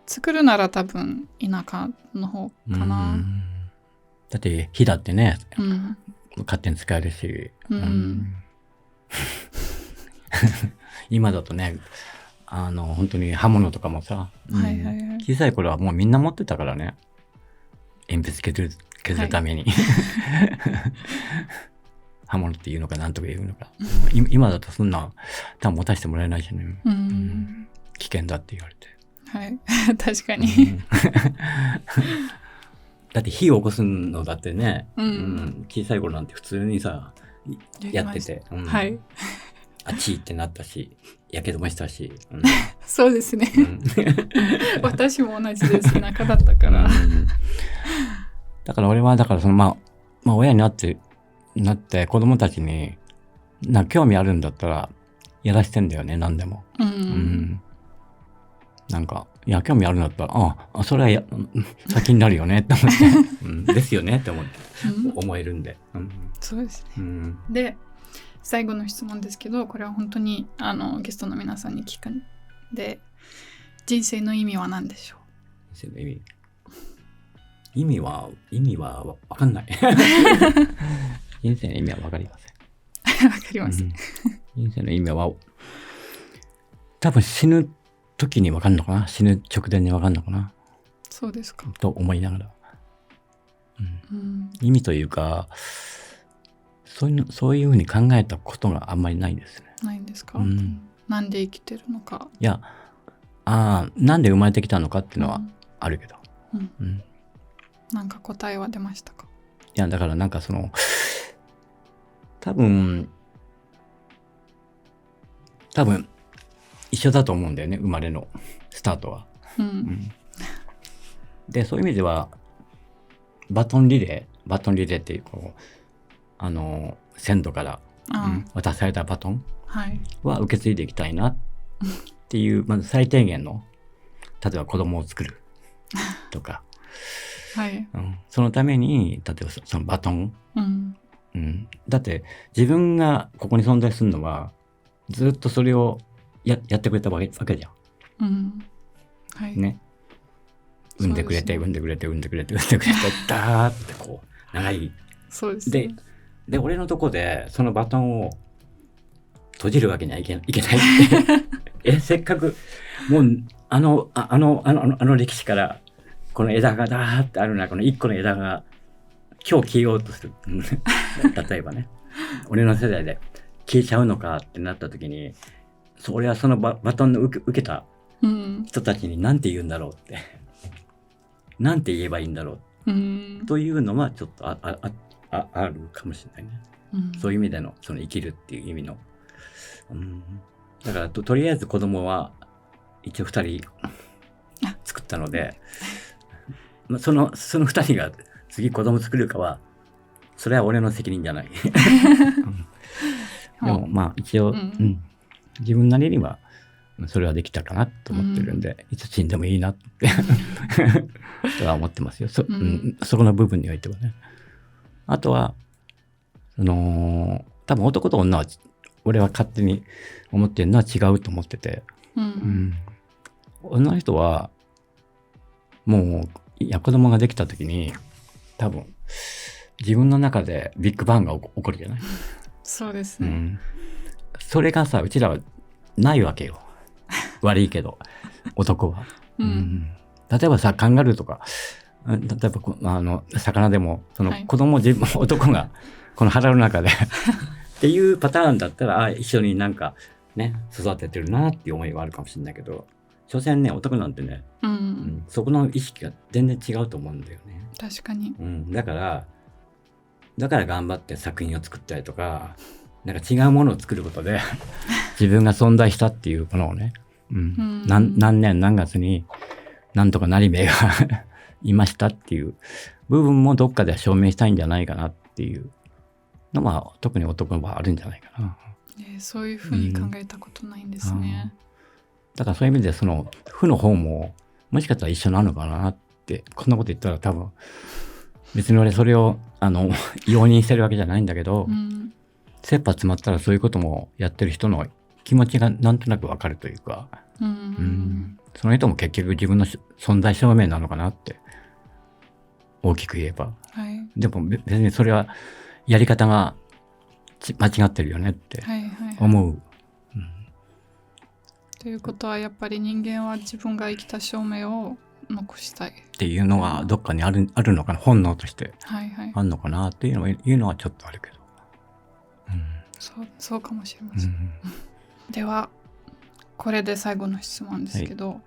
作るなら多分田舎の方かな。だって火だってね、勝手に使えるし、今だとね本当に刃物とかもさ、小さい頃はもうみんな持ってたからね、鉛筆削るために、刃物っていうのか何とか言うのか、今だとそんな多分持たせてもらえないしね、危険だって言われて、はい確かに、だって火を起こすのだってね、小さい頃なんて普通にさやってて、あっちってなったし、やけどもしたし、そうですね、私も同じです。田舎だったから、だから俺はそのまあ親になって子供たちに興味あるんだったらやらしてんだよね、何でも、なんかいや興味あるんだったらそれは先になるよねって思って、ですよねって思えるんで、そうですね、で最後の質問ですけど、これは本当にゲストの皆さんに聞くんで、人生の意味は何でしょう？人生の意味は分かんない人生の意味は分かりません分かります、人生の意味は多分死ぬ時に分かんのかな、死ぬ直前に分かんのかな、そうですかと思いながら、意味というかそういうふうに考えたことがあんまりないですね。ないんですか？なんで生きてるのか。いや、なんで生まれてきたのかっていうのはあるけど、なんか答えは出ましたか？いやだからなんか多分一緒だと思うんだよね、生まれのスタートは。でそういう意味ではバトンリレーっていう先祖から渡されたバトンは受け継いでいきたいなっていう、まず最低限の、例えば子供を作るとか、そのために例えばそのバトン、だって自分がここに存在するのはずっとそれをやってくれたわけじゃん、ね、産んでくれてダーってこう長い、そうですね、で俺のとこでそのバトンを閉じるわけにはいけないってせっかくもうあの歴史からこの枝がダーってある中の一個の枝が今日消えようとする例えばね、俺の世代で消えちゃうのかってなった時に、俺はそのバトンを受けた人たちに何て言うんだろうって何て言えばいいんだろうというのはちょっとあるかもしれないね、そういう意味でのその生きるっていう意味の、だからとりあえず子供は一応2人作ったのでその2人が次子供作るかはそれは俺の責任じゃないでもまあ一応、自分なりにはそれはできたかなと思ってるんで、いつ死んでもいいなってとは思ってますよ。そこの部分においてはね。あとは多分男と女は俺は勝手に思ってるのは違うと思ってて、女の人はもう子供ができた時に多分自分の中でビッグバンが起こるじゃない。そうですね、それがさ、うちらはないわけよ悪いけど男は例えばさ、カンガルーとか、例えば魚でも、その子供、男がこの腹の中でっていうパターンだったら、一緒になんかね、育ててるなっていう思いはあるかもしれないけど、所詮ね、男なんてね、そこの意識が全然違うと思うんだよね。確かに。だから頑張って作品を作ったりとか、なんか違うものを作ることで自分が存在したっていうものをね、何年何月になんとかなりめがいましたっていう部分もどっかで証明したいんじゃないかなっていうのは特に男の場合あるんじゃないかな。そういうふうに考えたことないんですね。だからそういう意味でその負の方ももしかしたら一緒なのかなって、こんなこと言ったら多分別に俺それを容認してるわけじゃないんだけど、切羽詰まったらそういうこともやってる人の気持ちがなんとなくわかるというか、その人も結局自分の存在証明なのかなって大きく言えば、でも別にそれはやり方が間違ってるよねって思う。ということはやっぱり人間は自分が生きた証明を残したいっていうのがどっかにあるのかな、本能としてあるのかなっていうのはちょっとあるけど、そうかもしれません。ではこれで最後の質問ですけど、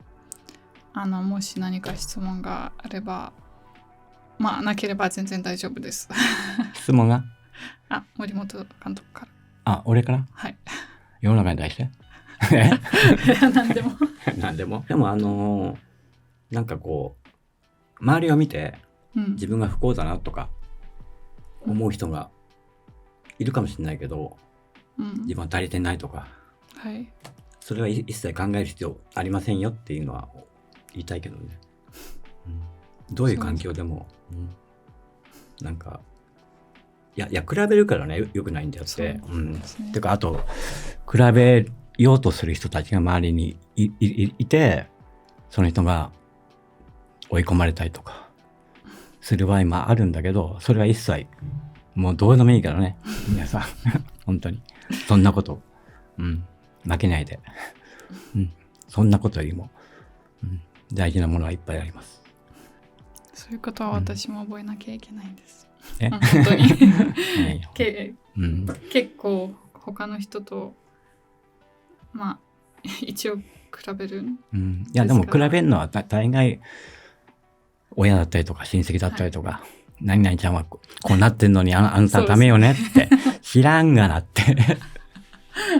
もし何か質問があれば、なければ全然大丈夫です。質問が森本監督から。俺から？はい。世の中に対して何でも何でも。でもなんかこう周りを見て自分が不幸だなとか思う人がいるかもしれないけど、自分は足りてないとか、それは一切考える必要ありませんよっていうのは言いたいけどね。どういう環境でも、なんかいや比べるからね良くないんだよって。てかあと比べようとする人たちが周りに いて、その人が追い込まれたりとかする場合もあるんだけど、それは一切もうどうでもいいからね皆さん本当にそんなこと、負けないで、そんなことよりも、大事なものはいっぱいあります。そういうことは私も覚えなきゃいけないんです。本当に結構他の人と一応比べる。いやでも比べるのは大概親だったりとか親戚だったりとか、何々ちゃんはこうなってんのにあんたダメよねって知らんがなって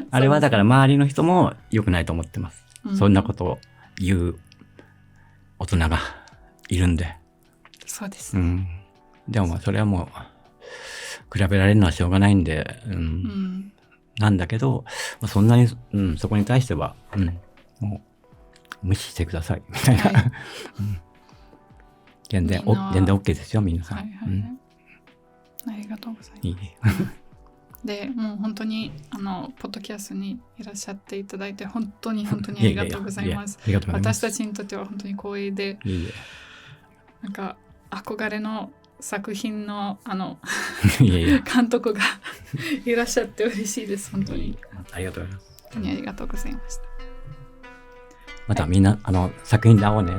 あれはだから周りの人も良くないと思ってます。そんなことを言う大人がいるんで。そうです、でもそれはもう比べられるのはしょうがないんで、なんだけどそんなに、そこに対しては、もう無視してくださいみたいな、全然 OK ですよ皆さん。ありがとうございます。でもう本当にポッドキャストにいらっしゃっていただいて本当にありがとうございます。私たちにとっては本当に光栄で、なんか憧れの作品の監督がいらっしゃって嬉しいです。本当にありがとうございます。本当にありがとうございました。またみんな作品で会おうね